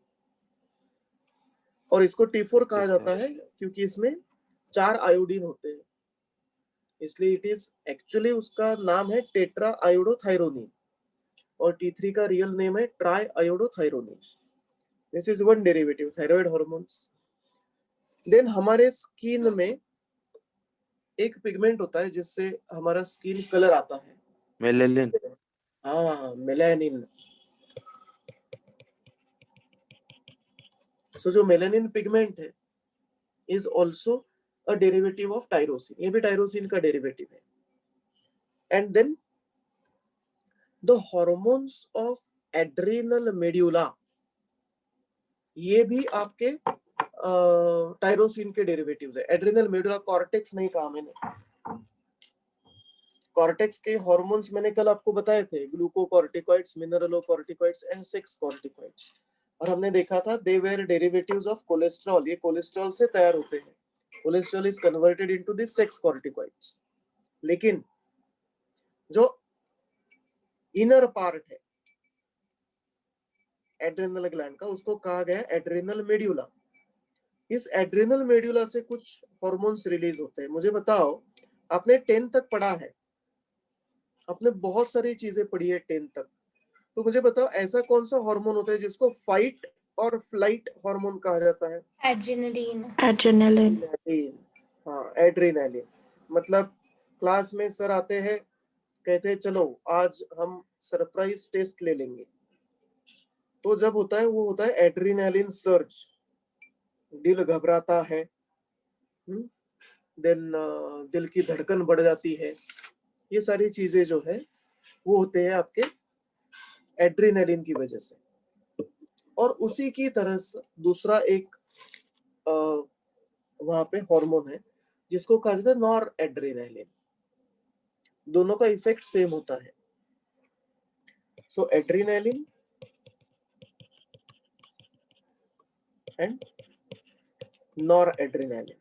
और इसको T4 कहा जाता है क्योंकि इसमें 4 आयोडीन होते हैं, इसलिए इट इज एक्चुअली, उसका नाम है टेट्रा आयोडोथायरोनिन, और T3 का रियल नेम है triiodothyronine. This is one derivative, thyroid hormones. Then हमारे स्किन में एक पिगमेंट होता है जिससे हमारा स्किन कलर आता है, मेलेनिन। हाँ मेलानिन। सो जो मेलानिन पिगमेंट है is also a derivative of tyrosine, ये भी टायरोसिन का डेरिवेटिव है। And then the hormones of adrenal medulla, ये भी आपके टायरोसिन के डेरिवेटिव्स है। एड्रिनल मेडुला कॉर्टेक्स नहीं कहा मैंने, कॉर्टेक्स के हार्मोन्स मैंने कल आपको बताए थे, glucocorticoids, mineralocorticoids and sex corticoids. और हमने देखा था they were derivatives of cholesterol, ये कोलेस्ट्रॉल से तैयार होते हैं। Cholesterol is converted into this sex corticoids. लेकिन जो इनर पार्ट है एड्रिनल ग्लैंड का, उसको कहा गया एड्रिनल मेड्यूला। इस एड्रिनल मेड्यूला से कुछ हार्मोन्स रिलीज होते हैं। मुझे बताओ, आपने 10 तक पढ़ा है, आपने बहुत सारी चीजें पढ़ी है 10 तक, तो मुझे बताओ ऐसा कौन सा हार्मोन होता है जिसको फाइट और फ्लाइट हार्मोन कहा जाता है? एड्रेनलिन। एड्रेनलिन। हाँ एड्रेनालिन। मतलब क्लास में सर आते हैं, कहते हैं चलो आज हम सरप्राइज टेस्ट ले लेंगे, तो जब होता है वो होता है एड्रेनालिन सर्ज, दिल घबराता है, देन दिल की धड़कन बढ़ जाती है, ये सारी चीजें जो है वो होते हैं आपके एड्रेनालिन की वजह से। और उसी की तरह से दूसरा एक वहां पे हार्मोन है जिसको कहा जाता है नॉर एड्रेनालिन, दोनों का इफेक्ट सेम होता है। So adrenaline and noradrenaline,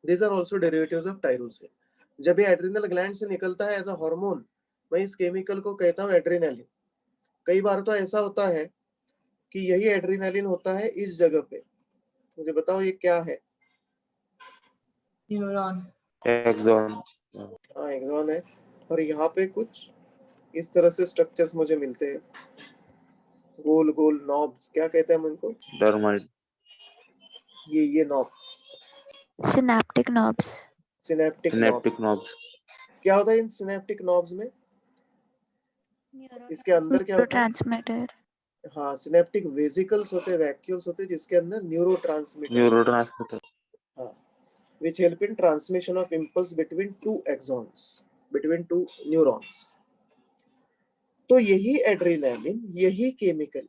these are also derivatives of tyrosine. जब ये एड्रिनल ग्लैंड से निकलता है एज अ हार्मोन, मैं इस केमिकल को कहता हूँ एड्रेनालिन। कई बार तो ऐसा होता है कि यही एड्रेनालिन होता है इस जगह पे, मुझे बताओ ये क्या है? न्यूरॉन। एक्सॉन। हाँ एक्सॉन है, और यहाँ पे कुछ इस तरह से स्ट्रक्चर्स मुझे मिलते हैं, गोल गोल नॉब्स, क्या कहते हैं हम उनको? डर्माइड। ये knobs, synaptic nerves. Synaptic synaptic knobs. Knobs. क्या होता है इन सिनेप्टिक नॉब्स में? इसके अंदर क्या होता है? न्यूरोट्रांसमीटर। हाँ सिनेप्टिक वेसिकल्स होते हैं, वैक्यूल्स होते हैं जिसके अंदर न्यूरोट्रांसमीटर, न्यूरोट्रांसमीटर। हाँ, which help in transmission of impulse between two axons, between two neurons। तो यही एड्रेनालिन, यही केमिकल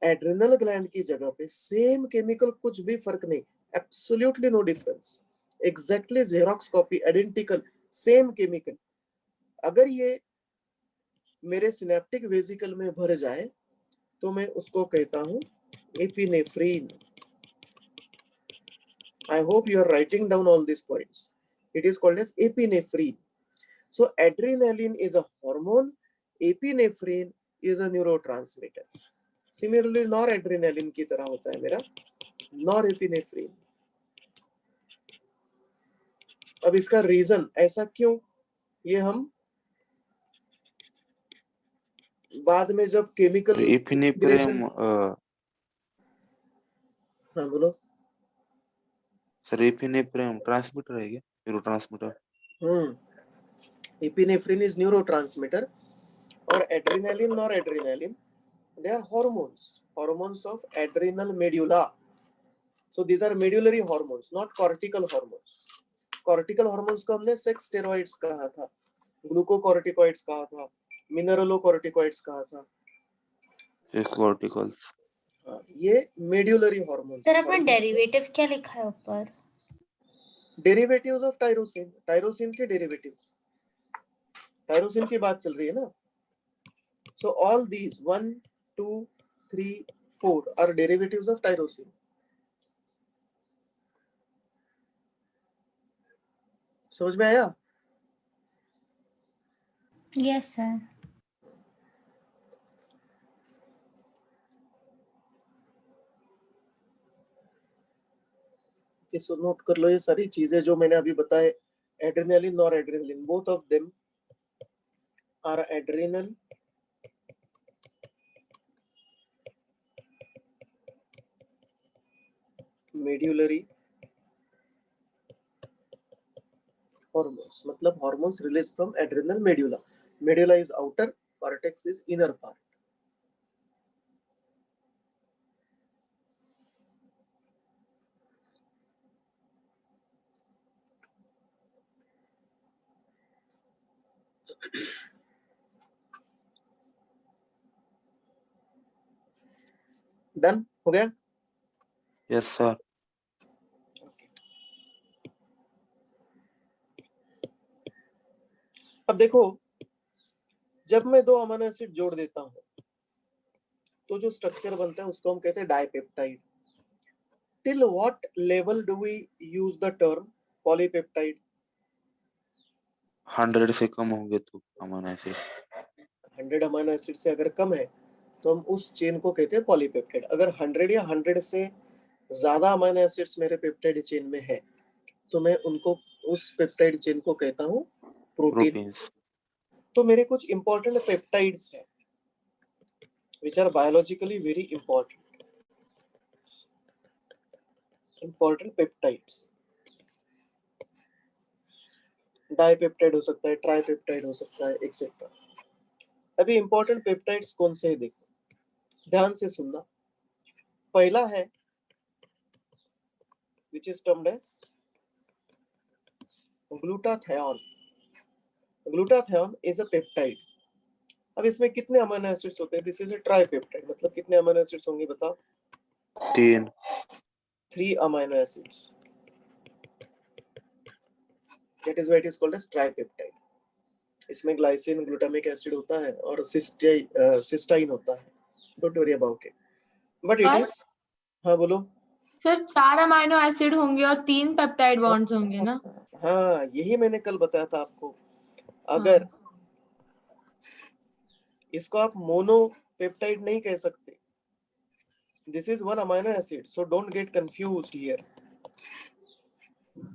एड्रिनल ग्लैंड की जगह पे, सेम केमिकल, कुछ भी फर्क नहीं, absolutely no difference, exactly xerox copy, identical, same chemical. अगर ये मेरे सिनेप्टिक वेसिकल में भर जाए तो मैं उसको कहता हूं epinephrine. I hope you are writing down all these points. It is called as epinephrine. So adrenaline is a hormone, epinephrine is a neurotransmitter. Similarly noradrenaline की तरह होता है मेरा नॉरएपिनेफ्रिन। अब इसका रीजन ऐसा क्यों, ये हम बाद में जब केमिकल इफिनेफ्रिन हाँ बोलो। सर इफिनेफ्रिन ट्रांसमीटर है क्या, neurotransmitter? Epinephrine is neurotransmitter और adrenaline noradrenaline they are hormones of adrenal medulla. So these are medullary hormones, not cortical hormones. Cortical hormones को हमने sex steroids कहा था, glucocorticoids कहा था, mineralocorticoids कहा था। कॉर्टिकल्स। ये medullary hormones। सर अपना डेरिवेटिव क्या लिखा है ऊपर? डेरिवेटिव्स ऑफ टायरोसिन, टायरोसिन के डेरिवेटिव्स, टायरोसिन की बात चल रही है ना। So all these 1, 2, 3, 4 are derivatives of tyrosine. समझ में आया? Yes sir. सो नोट कर लो ये सारी चीजें जो मैंने अभी बताए। एड्रेनालिन और adrenaline, both of them are adrenal medullary hormones, मतलब hormones released from adrenal medulla. Medulla is outer, cortex is inner part. Done हो गया? Yes sir. अब देखो, जब मैं दो अमीनो एसिड जोड़ देता हूं तो जो स्ट्रक्चर बनता है उसको हम कहते हैं dipeptide. Till what level do we use the term polypeptide? 100 से कम होंगे तो अमीनो एसिड। 100 अमीनो एसिड से अगर कम है तो हम उस चेन को कहते हैं पॉलीपेप्टाइड। अगर 100 या 100 से ज्यादा अमीनो एसिड्स मेरे पेप्टाइड चेन में है तो मैं उनको, उस पेप्टाइड चेन को कहता हूं प्रोटीन। तो मेरे कुछ इंपॉर्टेंट पेप्टाइड्स हैं which are biologically very important peptides। Dipeptide हो सकता है, ट्राइपेप्टाइड हो सकता है, एक्सेट्रा। अभी इंपॉर्टेंट पेप्टाइड्स कौन से है देखो, ध्यान से सुनना। पहला है which is termed as glutathione। glutathione is a peptide। अब इसमें कितने अमीनो एसिड्स होते हैं? दिस इज अ ट्राइपेप्टाइड, मतलब कितने अमीनो एसिड्स होंगे बताओ? 3 amino acids. That is why it is called as tripeptide. इसमें ग्लाइसिन, ग्लूटामिक एसिड होता है और सिस्टाइन होता है। Don't worry about it, but it is. हाँ बोलो। सर 4 अमीनो एसिड होंगे और 3 पेप्टाइड बॉन्ड्स होंगे ना? हाँ, यही मैंने कल बताया था आपको। अगर इसको आप मोनोपेप्टाइड नहीं कह सकते, this is one amino acid, so don't get confused here.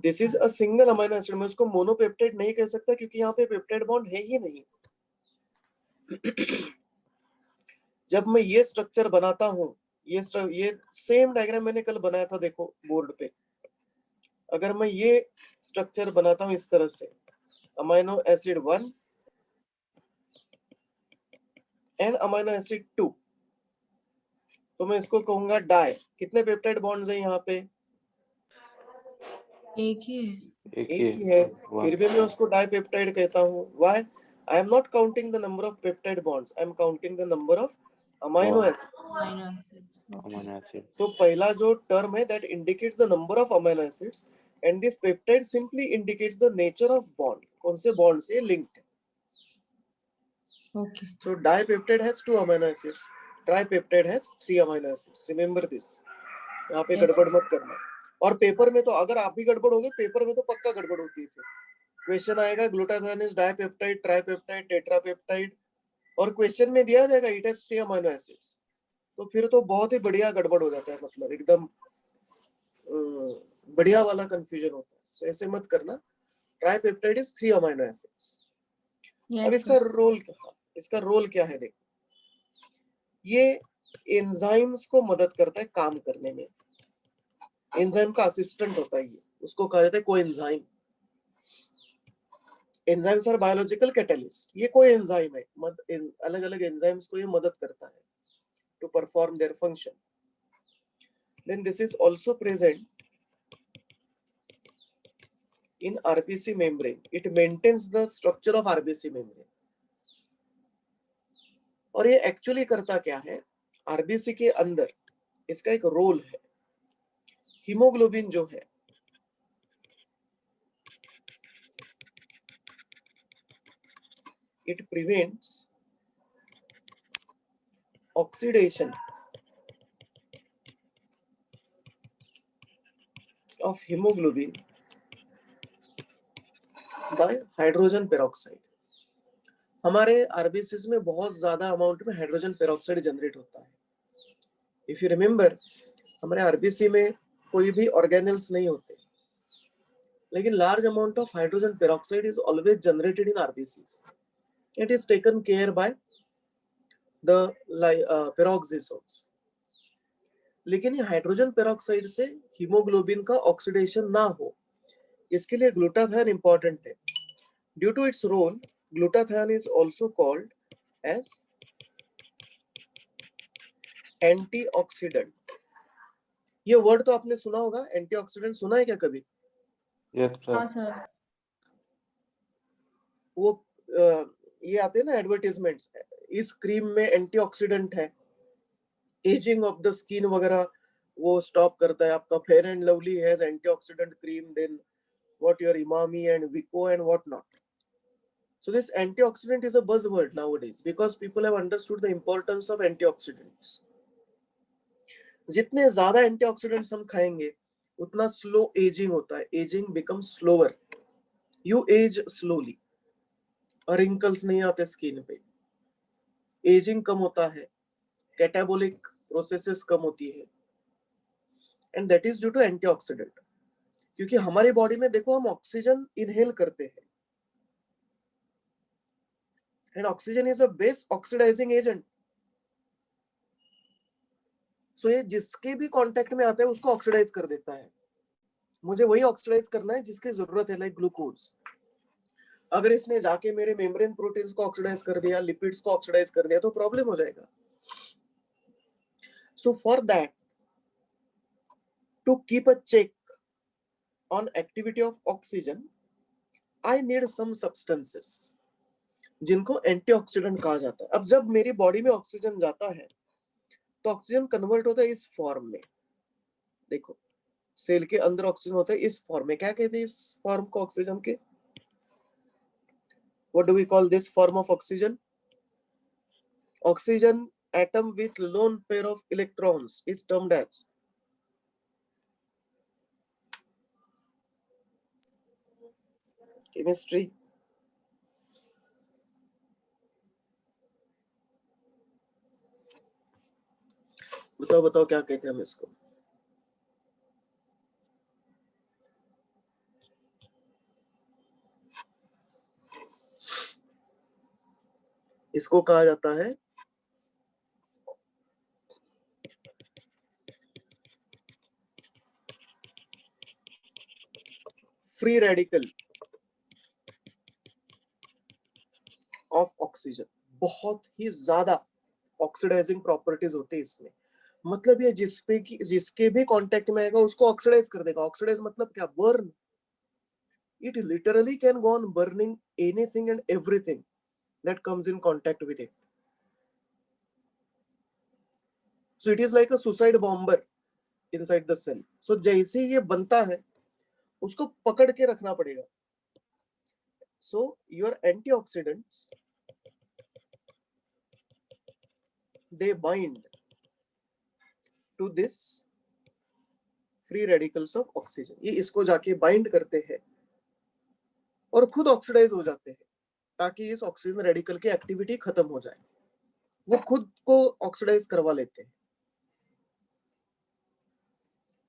This is a single amino acid, मैं उसको मोनोपेप्टाइड नहीं कह सकता क्योंकि यहाँ पे पेप्टाइड बॉन्ड है ही नहीं। जब मैं ये स्ट्रक्चर बनाता हूँ, ये सेम डायग्राम मैंने कल बनाया था, देखो बोर्ड पे। अगर मैं ये स्ट्रक्चर बनाता हूँ इस तरह से, amino acid 1 and amino acid 2, तो मैं इसको कहूंगा डाई। कितने पेप्टाइड बॉन्ड्स हैं यहाँ पे? एक ही है। एक ही है, फिर भी मैं उसको डाइपेप्टाइड कहता हूँ। Why? I am not counting the number of peptide bonds, I am counting the number of amino acids. Amino acid. So पहला जो टर्म है that indicates the number of amino acids and this peptide simply indicates the nature of bond, कौन से bond से linked है। Okay. So dipeptide has 2 amino acids, tripeptide has 3 amino acids. Remember this, यहाँ पे गड़बड़ मत करना। और पेपर में तो अगर आप भी गड़बड़ होगे, पेपर में तो पक्का गड़बड़ होती है। फिर क्वेश्चन आएगा glutathione is dipeptide, tripeptide, tetrapeptide, और क्वेश्चन में दिया जाएगा इट हैज 3 अमीनो एसिड्स। तो फिर तो बहुत ही बढ़िया गड़बड़ हो जाता है, मतलब एकदम बढ़िया वाला कंफ्यूजन होता है। सो ऐसे मत करना। Tripeptide is 3 amino acids. अब Yes, इसका sir. रोल क्या है, देखो ये एंजाइम्स को मदद करता है काम करने में। एंजाइम का असिस्टेंट होता है ये, उसको कहा जाता है coenzyme. Enzymes are biological catalyst. ये कोई एंजाइम है, अलग अलग एंजाइम्स को ये मदद करता है to perform their function. Then this is also present in RBC membrane. It maintains the structure of RBC membrane. और ये एक्चुअली करता क्या है, आरबीसी के अंदर इसका एक रोल है। हीमोग्लोबिन जो है it prevents oxidation of hemoglobin by hydrogen peroxide. हमारे आरबीसीज में बहुत ज्यादा अमाउंट में हाइड्रोजन पेरोक्साइड जनरेट होता है। इफ यू रिमेम्बर, हमारे आरबीसी में कोई भी ऑर्गेनेल्स नहीं होते, लेकिन large amount of hydrogen peroxide is always generated in RBCs. It is taken care by the peroxisomes. लेकिन ये हाइड्रोजन पेरोक्साइड से हीमोग्लोबिन का ऑक्सीडेशन ना हो, इसके लिए ग्लूटाथायोन इंपॉर्टेंट है। Due to its role, glutathione is also called as antioxidant. ये वर्ड तो आपने सुना होगा, एंटीऑक्सीडेंट सुना है क्या कभी? Yes sir. हाँ सर। वो ये आते हैं ना एडवर्टाइजमेंट्स, इस क्रीम में एंटीऑक्सीडेंट है, एजिंग ऑफ द स्किन वगैरह वो स्टॉप करता है। आपका fair and lovely has antioxidant cream, then what your Imami and Vico and what not. So this antioxidant is a buzzword nowadays because people have understood the importance of antioxidants. जितने ज्यादा antioxidants हम खाएंगे उतना slow ageing होता है। Ageing becomes slower, you age slowly, और wrinkles नहीं आते स्किन पे। एजिंग कम होता है, कैटाबोलिक प्रोसेसेस कम होती है, and that is due to antioxidant. क्योंकि हमारी बॉडी में देखो हम ऑक्सीजन इनहेल करते हैं, and oxygen is a best oxidising agent. So ये जिसके भी कांटेक्ट में आता है उसको ऑक्सीडाइज कर देता है। मुझे वही ऑक्सीडाइज करना है जिसकी जरूरत है, लाइक ग्लूकोज। अगर इसने जाके मेरे मेम्ब्रेन प्रोटीन्स को ऑक्सीडाइज कर दिया, लिपिड्स को ऑक्सीडाइज कर दिया, तो प्रॉब्लम हो जाएगा। So for that, to keep a check on activity of oxygen, I need some substances जिनको एंटीऑक्सीडेंट कहा जाता है। अब जब मेरी बॉडी में ऑक्सीजन जाता है तो ऑक्सीजन कन्वर्ट होता है इस फॉर्म में। देखो सेल के अंदर ऑक्सीजन होता है इस फॉर्म में। क्या कहते हैं इस फॉर्म को ऑक्सीजन के? What do we call this form of oxygen? Oxygen atom with lone pair of electrons is termed as chemistry. बताओ बताओ क्या कहते हैं हम इसको? इसको कहा जाता है फ्री रेडिकल ऑफ ऑक्सीजन। बहुत ही ज्यादा ऑक्सीडाइजिंग प्रॉपर्टीज होते हैं इसमें। मतलब ये जिसके भी कांटेक्ट में आएगा उसको ऑक्सीडाइज कर देगा। ऑक्सीडाइज मतलब क्या? Burn. It literally can go on burning anything and everything that comes in contact with it. So it is like a suicide bomber inside the cell. So जैसे ये बनता है उसको पकड़ के रखना पड़ेगा। So your antioxidants, they bind to this free radicals of oxygen. ये इसको जाके बाइंड करते हैं और खुद ऑक्सीडाइज हो जाते हैं ताकि इस ऑक्सीजन रेडिकल की एक्टिविटी खत्म हो जाए। वो खुद को ऑक्सीडाइज करवा लेते हैं।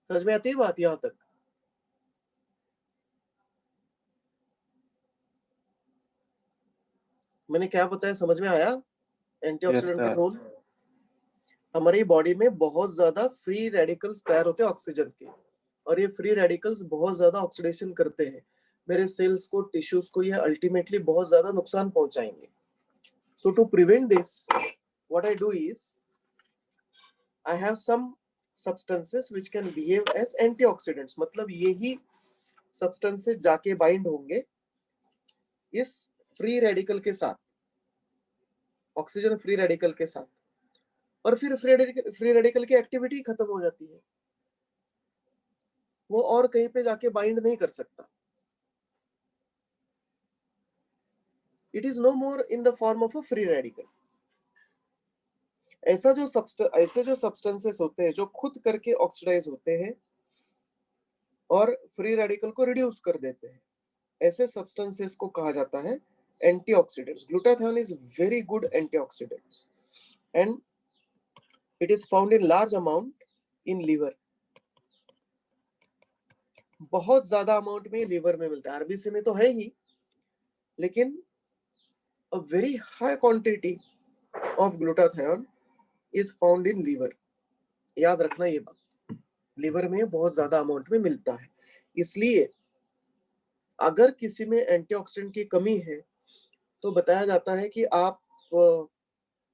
समझ में आती है बात यहां तक? मैंने क्या बताया, समझ में आया? एंटीऑक्सीडेंट का sir. रोल। हमारी बॉडी में बहुत ज्यादा फ्री रेडिकल्स तैयार होते हैं ऑक्सीजन के, और ये फ्री रेडिकल्स बहुत ज्यादा ऑक्सीडेशन करते हैं मेरे सेल्स को, टिश्यूज को, ये अल्टीमेटली बहुत ज्यादा नुकसान पहुंचाएंगे। So to prevent this what I do is I have some substances which can behave as antioxidants. मतलब यही सब्सटेंसेस जाके बाइंड होंगे इस फ्री रेडिकल के साथ, ऑक्सीजन फ्री रेडिकल के साथ, और फिर फ्री रेडिकल की एक्टिविटी खत्म हो जाती है, वो और कहीं पे जाके बाइंड नहीं कर सकता। It is no more in the form of a free radical. ऐसे जो सब्सटेंसेस होते हैं जो खुद करके ऑक्सीडाइज होते हैं और फ्री रेडिकल को रिड्यूस कर देते हैं, ऐसे सब्सटेंसेस को कहा जाता है antioxidants. Glutathione is very good antioxidants and it is found in large amount in liver. बहुत ज्यादा अमाउंट में लीवर में मिलता है, आरबीसी में तो है ही, लेकिन a very high quantity of glutathione is found in liver. याद रखना ये बात, लीवर में बहुत ज्यादा अमाउंट में मिलता है। इसलिए अगर किसी में एंटीऑक्सीडेंट की कमी है तो बताया जाता है कि आप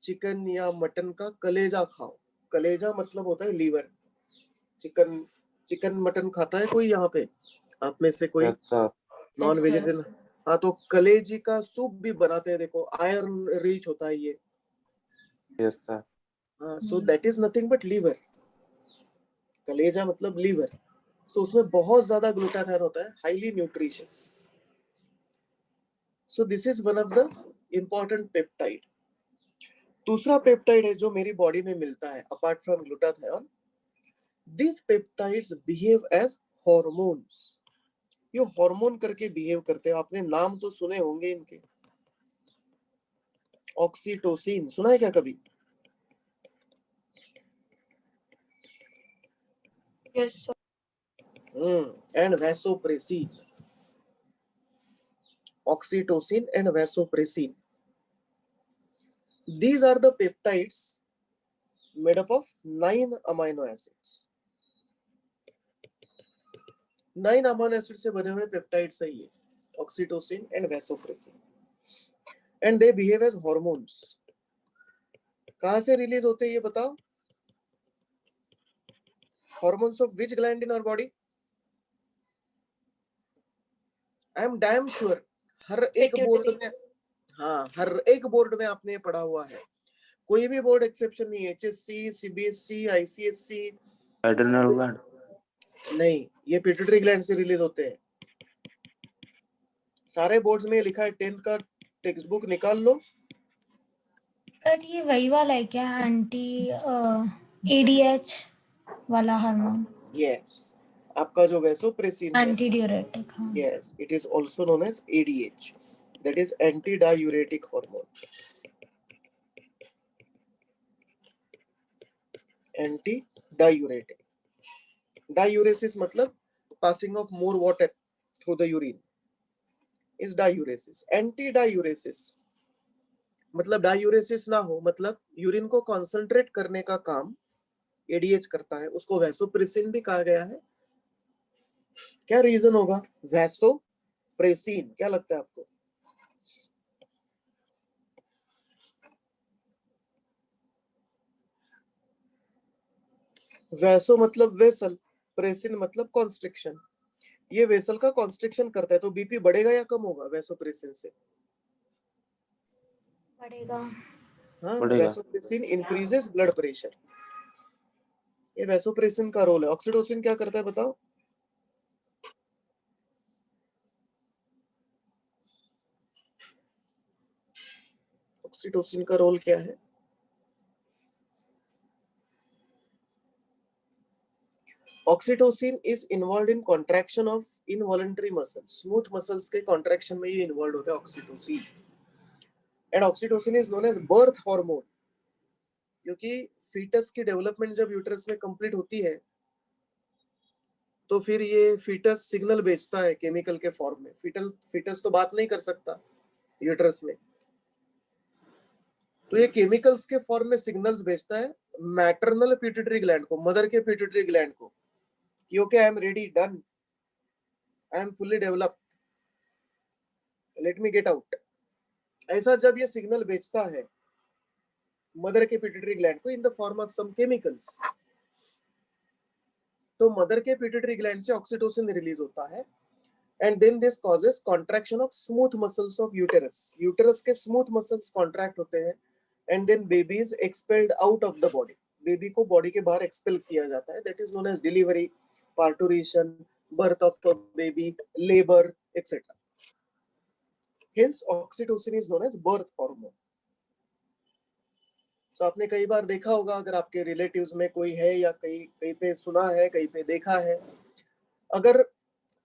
चिकन या मटन का कलेजा खाओ। कलेजा मतलब होता है लीवर। चिकन मटन खाता है कोई यहाँ पे आप में से? कोई Yes, sir. Non Yes, sir. Vegetarian? हाँ, तो कलेजी का सूप भी बनाते हैं, देखो आयरन रिच होता है ये। Yes, sir. हाँ, so that is nothing but liver. कलेजा मतलब लीवर। सो उसमें बहुत ज्यादा ग्लूटाथियोन होता है, highly nutritious. So this is one of the important peptide. दूसरा पेप्टाइड है जो मेरी बॉडी में मिलता है apart from glutathione. These peptides behave as hormones. ये हार्मोन करके बिहेव करते हैं। आपने नाम तो सुने होंगे इनके। ऑक्सीटोसिन सुना है क्या कभी? Yes, sir. And vasopressin. Oxytocin and vasopressin, these are the peptides made up of 9 amino acids। 9 amino acid से बने हुए पेप्टाइड्स है ये, oxytocin and vasopressin, and they behave as hormones. कहां से रिलीज होते हैं ये बताओ? Hormones of which gland in our body? I am damn sure हर एक बोर्ड में, हाँ हर एक बोर्ड में आपने पढ़ा हुआ है, कोई भी बोर्ड एक्सेप्शन नहीं है। HSC, CBSE, ICSC. Adrenal gland. नहीं, ये पिट्यूटरी ग्लैंड से रिलीज होते हैं। सारे बोर्ड्स में लिखा है, 10th का टेक्स्ट बुक निकाल लो। सर ये वही वाला है क्या, एंटी एडीएच वाला हार्मोन? यस, आपका जो वैसोप्रेसिन है, एंटी ड्यूरेटिक। हाँ yes, it is also known as ADH, that is anti diuretic hormone. Anti diuretic, diuresis मतलब passing of more water through the urine is diuresis. Anti diuresis मतलब diuresis ना हो, मतलब urine को concentrate करने का काम एडीएच करता है, उसको वैसोप्रेसिन भी कहा गया है। क्या रीजन होगा वैसोप्रेसिन? क्या लगता है आपको? वैसो मतलब वेसल, प्रेसिन मतलब कॉन्स्ट्रिक्शन। ये वेसल का कॉन्स्ट्रिक्शन करता है, तो बीपी बढ़ेगा या कम होगा वैसोप्रेसिन से? बढ़ेगा। हाँ, बढ़ेगा। Vasopressin increases blood pressure. ये वैसोप्रेसिन का रोल है। ऑक्सीटोसिन क्या करता है बताओ? ऑक्सीटोसिन का रोल क्या है? Oxytocin is involve in contraction of involuntary muscles. Smooth muscles के कॉन्ट्रैक्शन में ये इन्वॉल्व होता है oxytocin. And oxytocin is known as birth hormone, क्योंकि फीटस की डेवलपमेंट जब यूट्रस में कंप्लीट होती है तो फिर ये फीटस सिग्नल भेजता है केमिकल के फॉर्म में। फीटस तो बात नहीं कर सकता यूट्रस में, तो ये केमिकल्स के फॉर्म में सिग्नल्स भेजता है मैटरनल पिट्यूटरी ग्लैंड को, मदर के पिट्यूटरी ग्लैंड को, कि okay I am ready, done, I am fully developed, let me get out. ऐसा जब ये सिग्नल भेजता है मदर के पिट्यूटरी ग्लैंड को in the form of some chemicals, तो मदर के पिट्यूटरी ग्लैंड से ऑक्सीटोसिन रिलीज होता है, and then this causes contraction of smooth muscles of uterus. Uterus के स्मूथ मसल्स कॉन्ट्रैक्ट होते हैं, and then baby is expelled out of the body. Baby को body के बाहर एक्सपेल किया जाता है, that is known as delivery, parturition, birth of baby, labour etcetera. Hence, oxytocin is known as birth hormone. So आपने कई बार देखा होगा, अगर आपके रिलेटिव्स में कोई है या कहीं पे सुना है, कहीं पे देखा है, अगर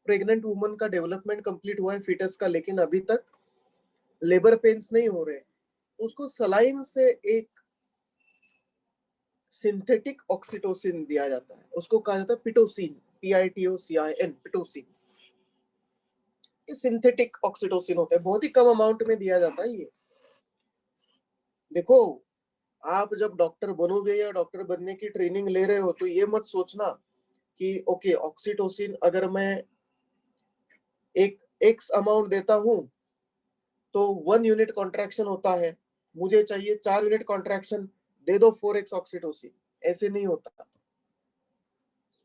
प्रेग्नेंट वुमन का डेवलपमेंट कंप्लीट हुआ है फीटस का, लेकिन अभी तक लेबर पेन्स नहीं हो रहे, उसको सलाइन से एक सिंथेटिक ऑक्सीटोसिन दिया जाता है, उसको कहा जाता है पिटोसिन, PITOCIN, पिटोसिन। ये सिंथेटिक ऑक्सीटोसिन होता है, बहुत ही कम अमाउंट में दिया जाता है ये। देखो, आप जब डॉक्टर बनोगे या डॉक्टर बनने की ट्रेनिंग ले रहे हो, तो ये मत सोचना कि ओके ऑक्सीटोसिन अगर मैं एक एक्स अमाउंट देता हूं तो 1 यूनिट कॉन्ट्रैक्शन होता है, मुझे चाहिए 4 यूनिट कॉन्ट्रैक्शन, दे दो 4x ऑक्सीटोसिन। ऐसे नहीं होता,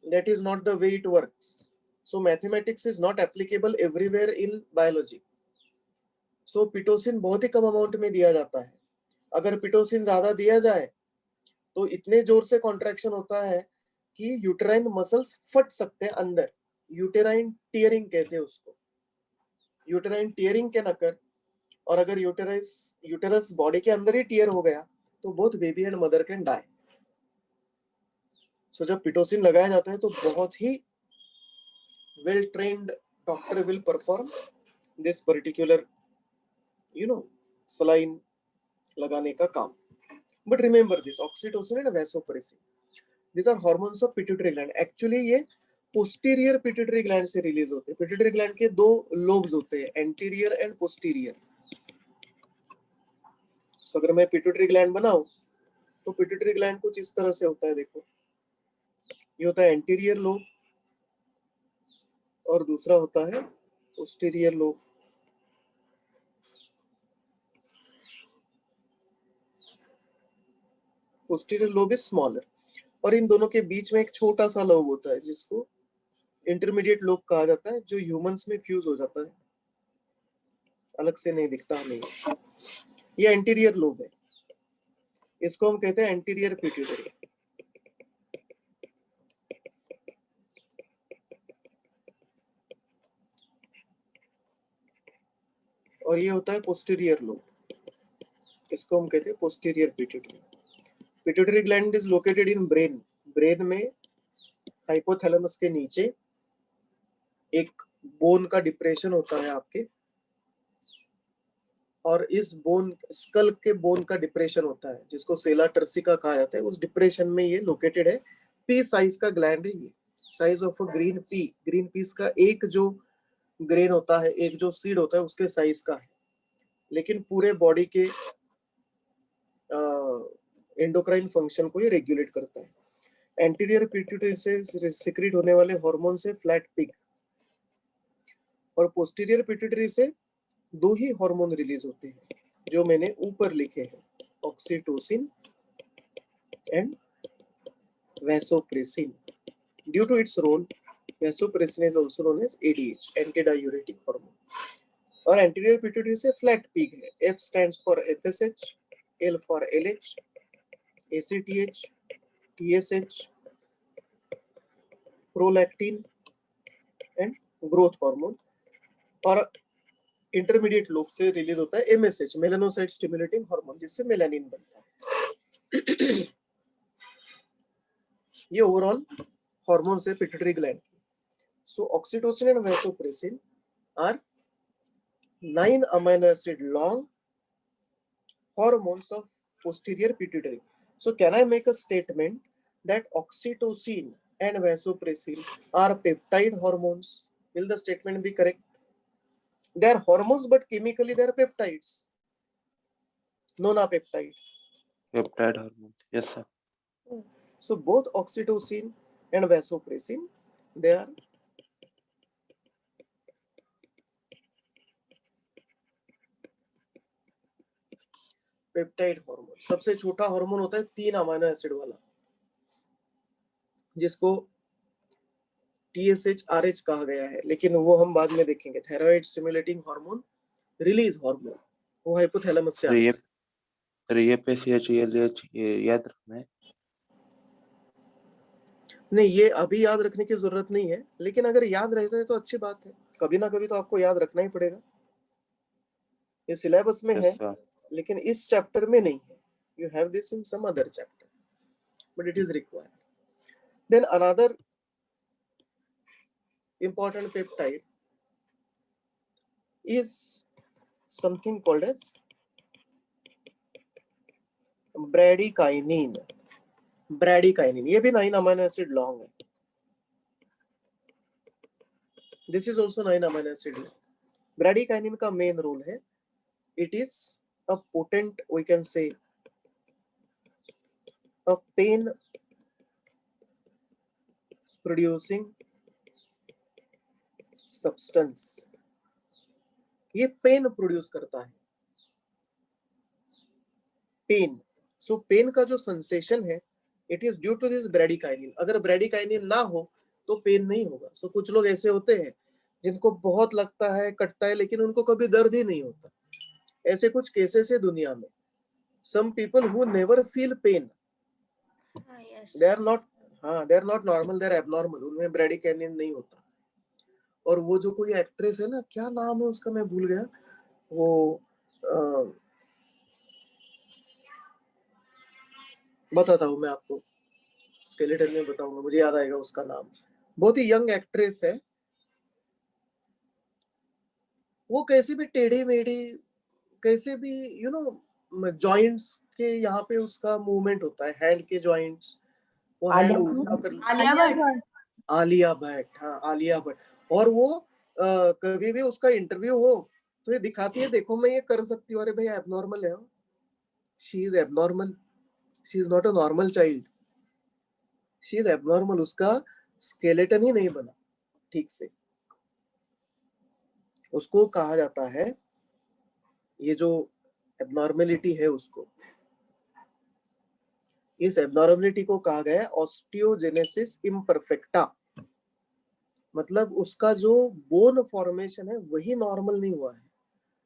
that is not the way it works. So mathematics is not applicable everywhere in biology. So Pitocin बहुत ही कम अमाउंट में दिया जाता है। अगर पिटोसिन ज्यादा दिया जाए तो इतने जोर से कॉन्ट्रैक्शन होता है कि यूटेराइन मसल्स फट सकते हैं अंदर, यूटेराइन टियरिंग कहते हैं उसको। यूटेराइन टियरिंग कैन अकर, और अगर यूटेरस बॉडी के अंदर ही टियर हो गया तो both baby and mother can die. So जब पिटोसिन लगाया जाता है तो बहुत ही well trained doctor will perform this particular saline लगाने का काम। But remember this, oxytocin and vasopressin, these are hormones of pituitary gland. Actually ये posterior pituitary gland से रिलीज होते हैं। pituitary gland के दो lobes होते हैं, anterior and posterior। so अगर मैं pituitary gland बनाऊं तो pituitary gland कुछ इस तरह से होता है, देखो ये होता है anterior lobe और दूसरा होता है posterior lobe. Posterior lobe is smaller, और इन दोनों के बीच में एक छोटा सा लोब होता है जिसको इंटरमीडिएट लोब कहा जाता है, जो ह्यूमंस में फ्यूज हो जाता है, अलग से नहीं दिखता हमें। ये एंटीरियर लोब है, इसको हम कहते हैं एंटीरियर पिट्यूटरी। और ये होता है पोस्टीरियर लोब, इसको हम कहते हैं posterior pituitary. Pituitary gland is located in brain. Brain में हाइपोथैलेमस के नीचे एक बोन का डिप्रेशन होता है आपके, और इस बोन, स्कल के बोन का डिप्रेशन होता है जिसको सेला टर्सिका कहा जाता है, उस डिप्रेशन में ये लोकेटेड है। पी साइज का ग्लैंड है ये, size of a green pea. Green peas का एक जो ग्रेन होता है, एक जो सीड होता है, उसके साइज का है, लेकिन पूरे बॉडी के एंडोक्राइन फंक्शन को ये रेगुलेट करता है। एंटीरियर पिट्यूटरी से सिक्रीट होने वाले हार्मोन से फ्लैट पिग, और पोस्टीरियर पिट्यूटरी से दो ही हार्मोन रिलीज होते हैं जो मैंने ऊपर लिखे हैं, oxytocin and vasopressin. Due to its role, vasopressin is also known as ADH, antidiuretic hormone. और एंटीरियर पिट्यूटरी से फ्लैट पिग है, F stands for FSH, L for LH, ACTH, TSH, prolactin and growth hormone. और intermediate lobe से release होता है MSH, melanocyte stimulating hormone, जिससे melanin बनता है। ये ओवरऑल हार्मोन से pituitary gland. So oxytocin and vasopressin are 9 amino acid long hormones of posterior pituitary. So can I make a statement that oxytocin and vasopressin are peptide hormones. Will the statement be correct? They are hormones, but chemically they are peptides. Nonapeptide. Peptide hormone. Yes, sir. So both oxytocin and vasopressin, they are peptide hormone. सबसे छोटा hormone होता है 3 amino acid वाला, जिसको TSH-RH कहा गया है, लेकिन वो हम बाद में देखेंगे. Thyroid stimulating hormone, release hormone, वो हाइपोथैलेमस से आता है. सर ये पे CH ये याद रखना है. नहीं, ये अभी याद रखने की जरूरत नहीं है, लेकिन अगर याद रहता है तो अच्छी बात है. कभी ना कभी तो आपको याद रखना ही पड़ेगा. ये सिलेबस में है, Yes, sir. लेकिन इस चैप्टर में नहीं है. You have this in some other chapter, but it is required. Then another important peptide is something called as bradykinin. Bradykinin, ये भी 9 अमीनो एसिड लॉन्ग है. This is also 9 amino acid. Bradykinin का main role है, it is a potent, we can say, a pain producing substance. ये pain produce करता है. Pain. So pain का जो सेंसेशन है, it is due to this bradykinin. अगर bradykinin ना हो तो पेन नहीं होगा. सो कुछ लोग ऐसे होते हैं जिनको बहुत लगता है, कटता है, लेकिन उनको कभी दर्द ही नहीं होता. ऐसे कुछ केसेस है दुनिया में. Some people who never feel pain, yes. They are not normal, they are abnormal. उनमें ब्रेडिकाइनिन नहीं होता. और वो जो कोई एक्ट्रेस है ना, क्या नाम है उसका, मैं भूल गया, वो बताता हूँ मैं आपको, स्केलेटन में बताऊंगा, मुझे याद आएगा उसका नाम. बहुत ही यंग एक्ट्रेस है. वो कैसे भी टेढ़ी मेढ़ी, कैसे भी यू नो जॉइंट्स के यहाँ पे उसका मूवमेंट होता है, हैंड के जॉइंट्स, वो हैंड उठा कर. आलिया भट्ट. आलिया भट्ट, हाँ आलिया भट्ट. और वो कभी भी उसका इंटरव्यू हो तो ये दिखाती है, देखो मैं ये कर सकती हूँ. अरे भाई एबनॉर्मल है. She is abnormal. She is not a normal child. She is abnormal. उसका स्केलेटन ही नहीं बना ठीक से. उसको कहा जाता है, ये जो एबनॉर्मेलिटी है उसको, इस एबनॉर्मेलिटी को कहा गया है ऑस्टियोजेनेसिस इम्परफेक्टा. मतलब उसका जो बोन फॉर्मेशन है वही नॉर्मल नहीं हुआ है.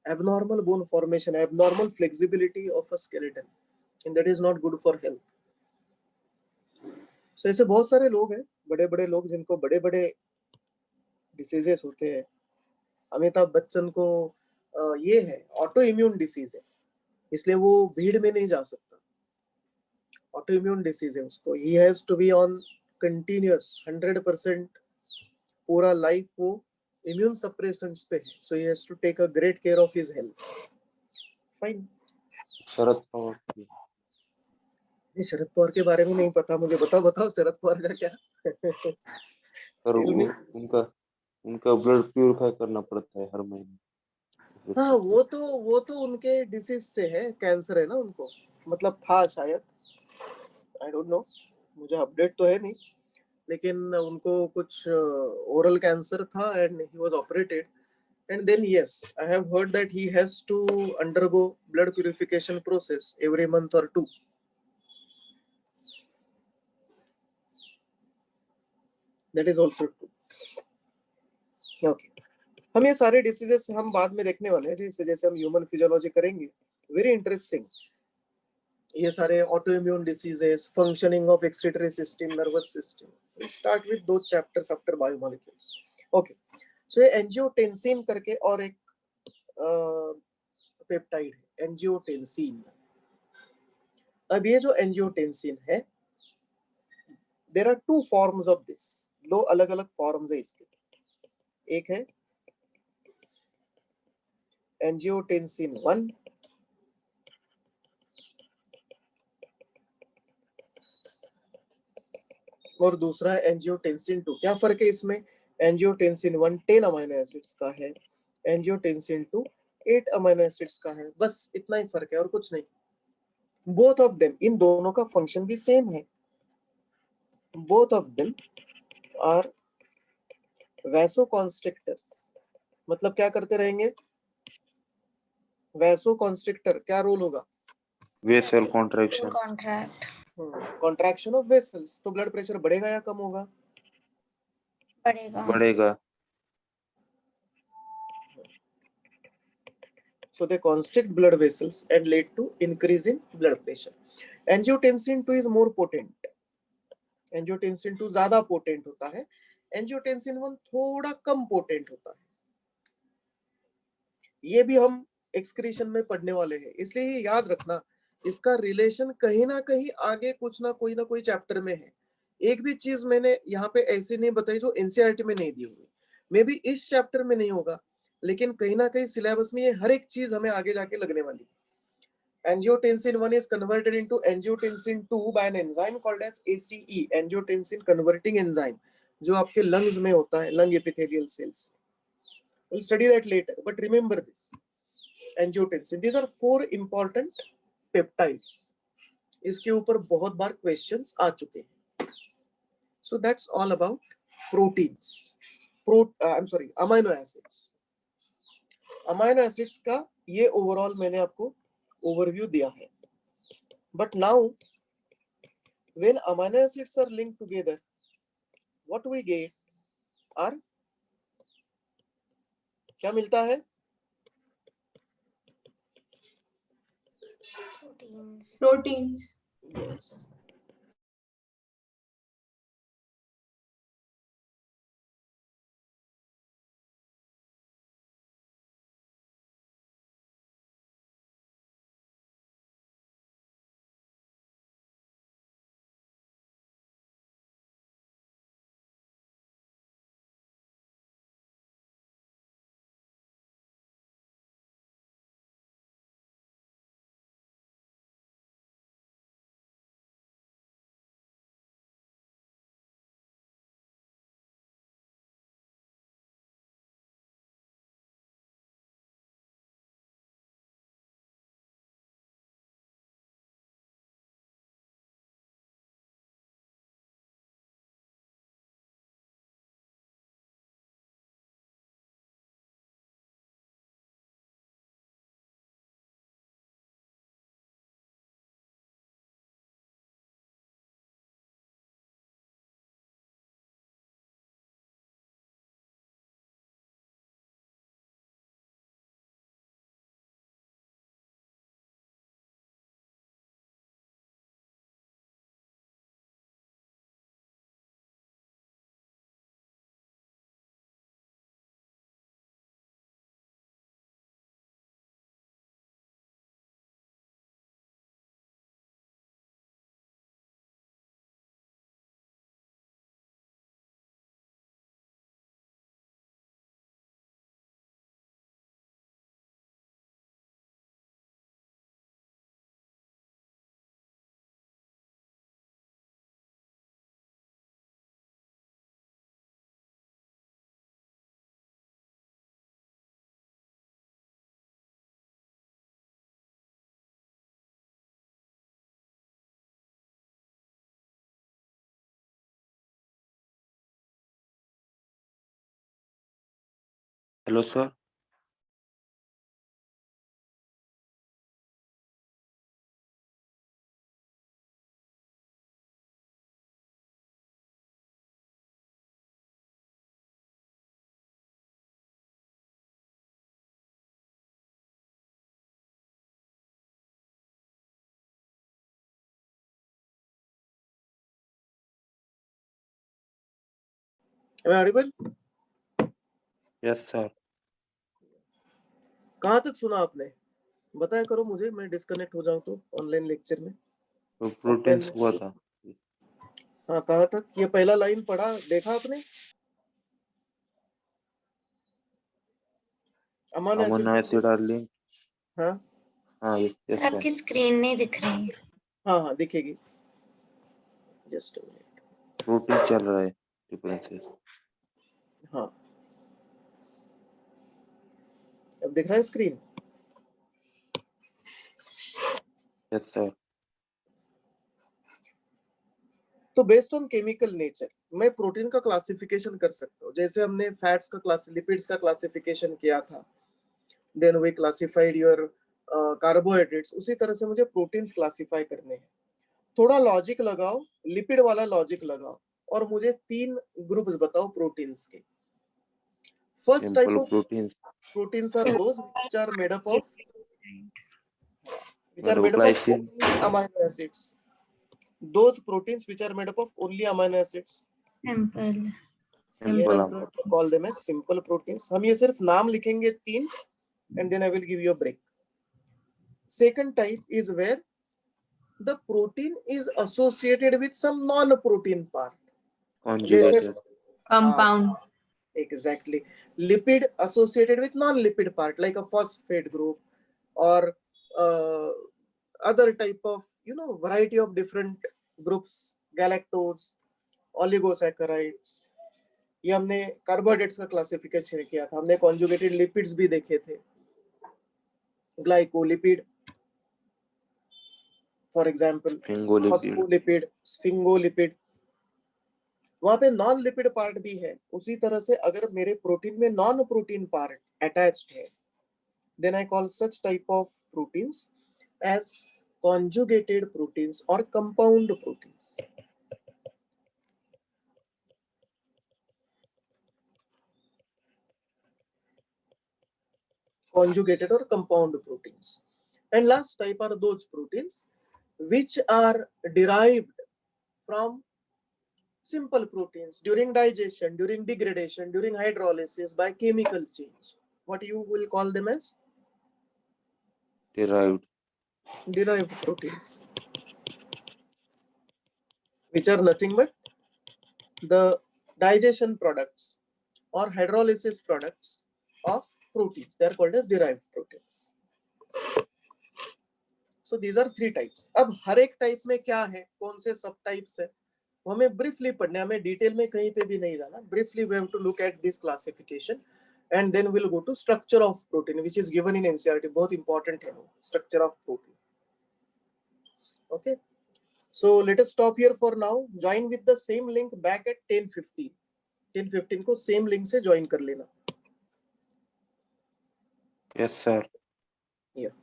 Abnormal bone formation, abnormal flexibility of a skeleton, and that is not good for health. So ऐसे बहुत सारे लोग हैं, बड़े बड़े लोग, जिनको बड़े बड़े डिसीजेस होते हैं. अमिताभ बच्चन को ये है, ऑटो इम्यून डिसीज है, इसलिए वो भीड़ में नहीं जा सकता. ऑटो इम्यून डिसीज है उसको. He has to be on continuous 100%, पूरा लाइफ वो इम्यून सप्रेसेंट्स पे है. So he has to take a great care of his health. Fine. Sharad Pawar. Sharad Pawar के बारे में नहीं पता मुझे. बताओ शरद पवार का क्या. सर उनका ब्लड प्यूरिफाई करना पड़ता है हर महीने. हाँ, वो तो उनके डिसीज से है, कैंसर है ना उनको, मतलब था शायद, आई डोंट नो, मुझे अपडेट तो है नहीं, लेकिन उनको कुछ ओरल कैंसर था and he was operated. And then yes, I have heard that he has to undergo blood purification process every month और 2. That is also true. Okay, हम ये सारे डिसीजेस हम बाद में देखने वाले हैं, जैसे जैसे हम ह्यूमन फिजियोलॉजी करेंगे. Very interesting. ये सारे autoimmune diseases, functioning of excretory system, nervous system. We start with दो chapters after biomolecules. Okay, so ये एंजियोटेंसिन करके और एक पेप्टाइड है, एंजियोटेंसिन. अब ये जो एंजियोटेंसिन है, there are 2 forms of this. 2 अलग अलग फॉर्म्स है इसके. एक है एंजियोटेंसिन 1, और दूसरा है एंजियोटेंसिन 2। क्या फर्क है इसमें? एंजियोटेंसिन 1 10 अमीनो एसिड्स का है, एंजियोटेंसिन 2 8 अमीनो एसिड्स का है, बस इतना ही फर्क है और कुछ नहीं। बोथ ऑफ देम, इन दोनों का फंक्शन भी सेम है। Both of them are vasoconstrictors. मतलब क्या करते रहेंगे? वैसोकॉन्स्ट्रिक्टर क्या रोल होगा? Vessel contraction, Contract. Contraction of vessels. तो ब्लड प्रेशर बढ़ेगा या कम होगा? बढ़ेगा. बढ़ेगा। So they constrict blood vessels and lead to increase in blood pressure. Angiotensin 2 is more potent. Angiotensin 2 ज्यादा पोटेंट होता है, एंजियोटेंसिन 1 थोड़ा कम पोटेंट होता है। ये भी हम एक्सक्रीशन में पढ़ने वाले हैं, इसलिए ये याद रखना, इसका रिलेशन कहीं ना कहीं आगे कुछ ना कोई चैप्टर में है। एक भी चीज मैंने यहाँ पे ऐसी नहीं बताई जो एनसीईआरटी में नहीं दी हुई। मे बी इस चैप्टर में नहीं होगा, लेकिन कहीं ना कहीं सिलेबस में ये हर एक चीज हमें आगे जाके लगने वाली है। Angiotensin 1 is converted into angiotensin 2 by an enzyme called as ACE, angiotensin converting enzyme, जो आपके lungs में होता है, lung epithelial cells। We'll study that later, but remember this, angiotensin, these are 4 important peptides। इसके ऊपर बहुत बार questions आ चुके हैं। So that's all about proteins, amino acids। amino acids का ये overall मैंने आपको overview दिया है। But now when amino acids are linked together, what we get are, क्या मिलता है? Proteins. Proteins. Yes. Hello sir. Am I audible? Yes sir. कहाँ तक सुना आपने? बताया करो मुझे, मैं डिस्कनेक्ट हो जाऊं तो ऑनलाइन लेक्चर में। तो प्रोटीन्स हुआ था। हाँ, कहाँ तक? ये पहला लाइन पढ़ा, देखा आपने? Amino amino acid. Acid are link. हाँ हाँ यस सर। आपकी स्क्रीन नहीं दिख रही है. हाँ हाँ, दिखेगी। Just a minute. प्रोटीन चल रहा है डिफरेंसेस। हाँ, अब दिख रहा है स्क्रीन? Yes sir. तो बेस्ड ऑन केमिकल नेचर मैं प्रोटीन का क्लासिफिकेशन कर सकता हूँ, जैसे हमने फैट्स का लिपिड्स का क्लासिफिकेशन किया था, then we classified your carbohydrates, उसी तरह से मुझे प्रोटीन्स क्लासिफाई करने हैं। थोड़ा लॉजिक लगाओ, लिपिड वाला लॉजिक लगाओ और मुझे 3 ग्रुप्स बताओ प्रोटीन्स के। First type simple of protein proteins are those which are made up of glycine, amino acids. Those proteins which are made up of only amino acids. Simple. Simple Yes, call them as simple proteins. हम ये सिर्फ नाम लिखेंगे 3 and then I will give you a break. Second type is where the protein is associated with some non-protein part. conjugated, Compound. Exactly. Lipid associated with non-lipid part like a phosphate group or other type of variety of different groups, galactose, oligosaccharides. ये हमने carbohydrates का classification किया था, हमने conjugated lipids भी देखे थे, glycolipid for example, phospholipid, sphingolipid, वहां पे नॉन लिपिड पार्ट भी है। उसी तरह से अगर मेरे प्रोटीन में नॉन प्रोटीन पार्ट अटैच्ड है, then I call such type of proteins as conjugated proteins or compound proteins. Conjugated or compound proteins. And last type are those proteins which are derived from simple proteins during digestion, during degradation, during hydrolysis by chemical change. What you will call them as? derived Proteins, which are nothing but the digestion products or hydrolysis products of proteins. They are called as derived proteins. So these are 3 types. अब हर एक type में क्या है, कौन से सब types है, वो हमें ब्रीफली पढ़ना है, हमें डिटेल में कहीं पे भी नहीं जाना। Briefly we have to look at this classification and then we'll go to structure of protein, which is given in NCERT. बहुत important है structure of protein. Okay, so let us stop here for now. Join with the same link back at 10:15. 10:15 को same link से join कर लेना. yes sir. Yeah.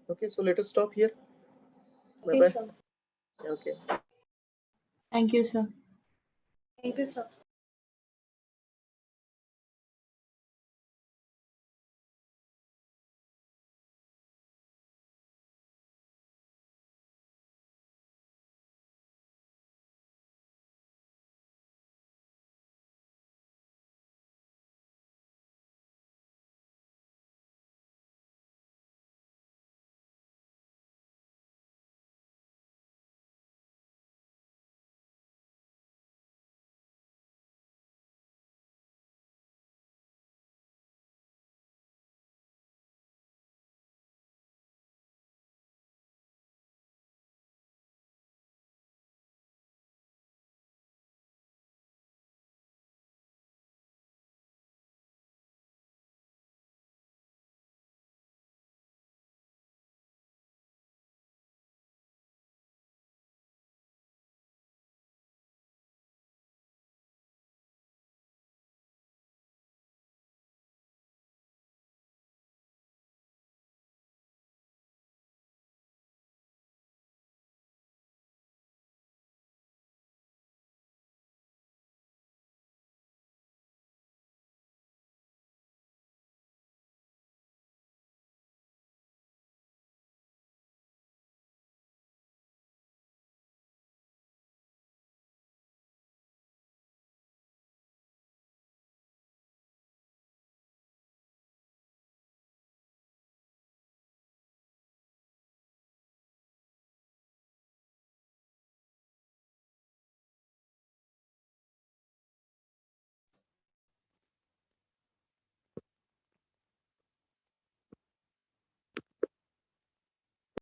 Okay, so let us stop here. Bye Okay, bye. sir. Okay. Thank you, sir. Thank you, sir.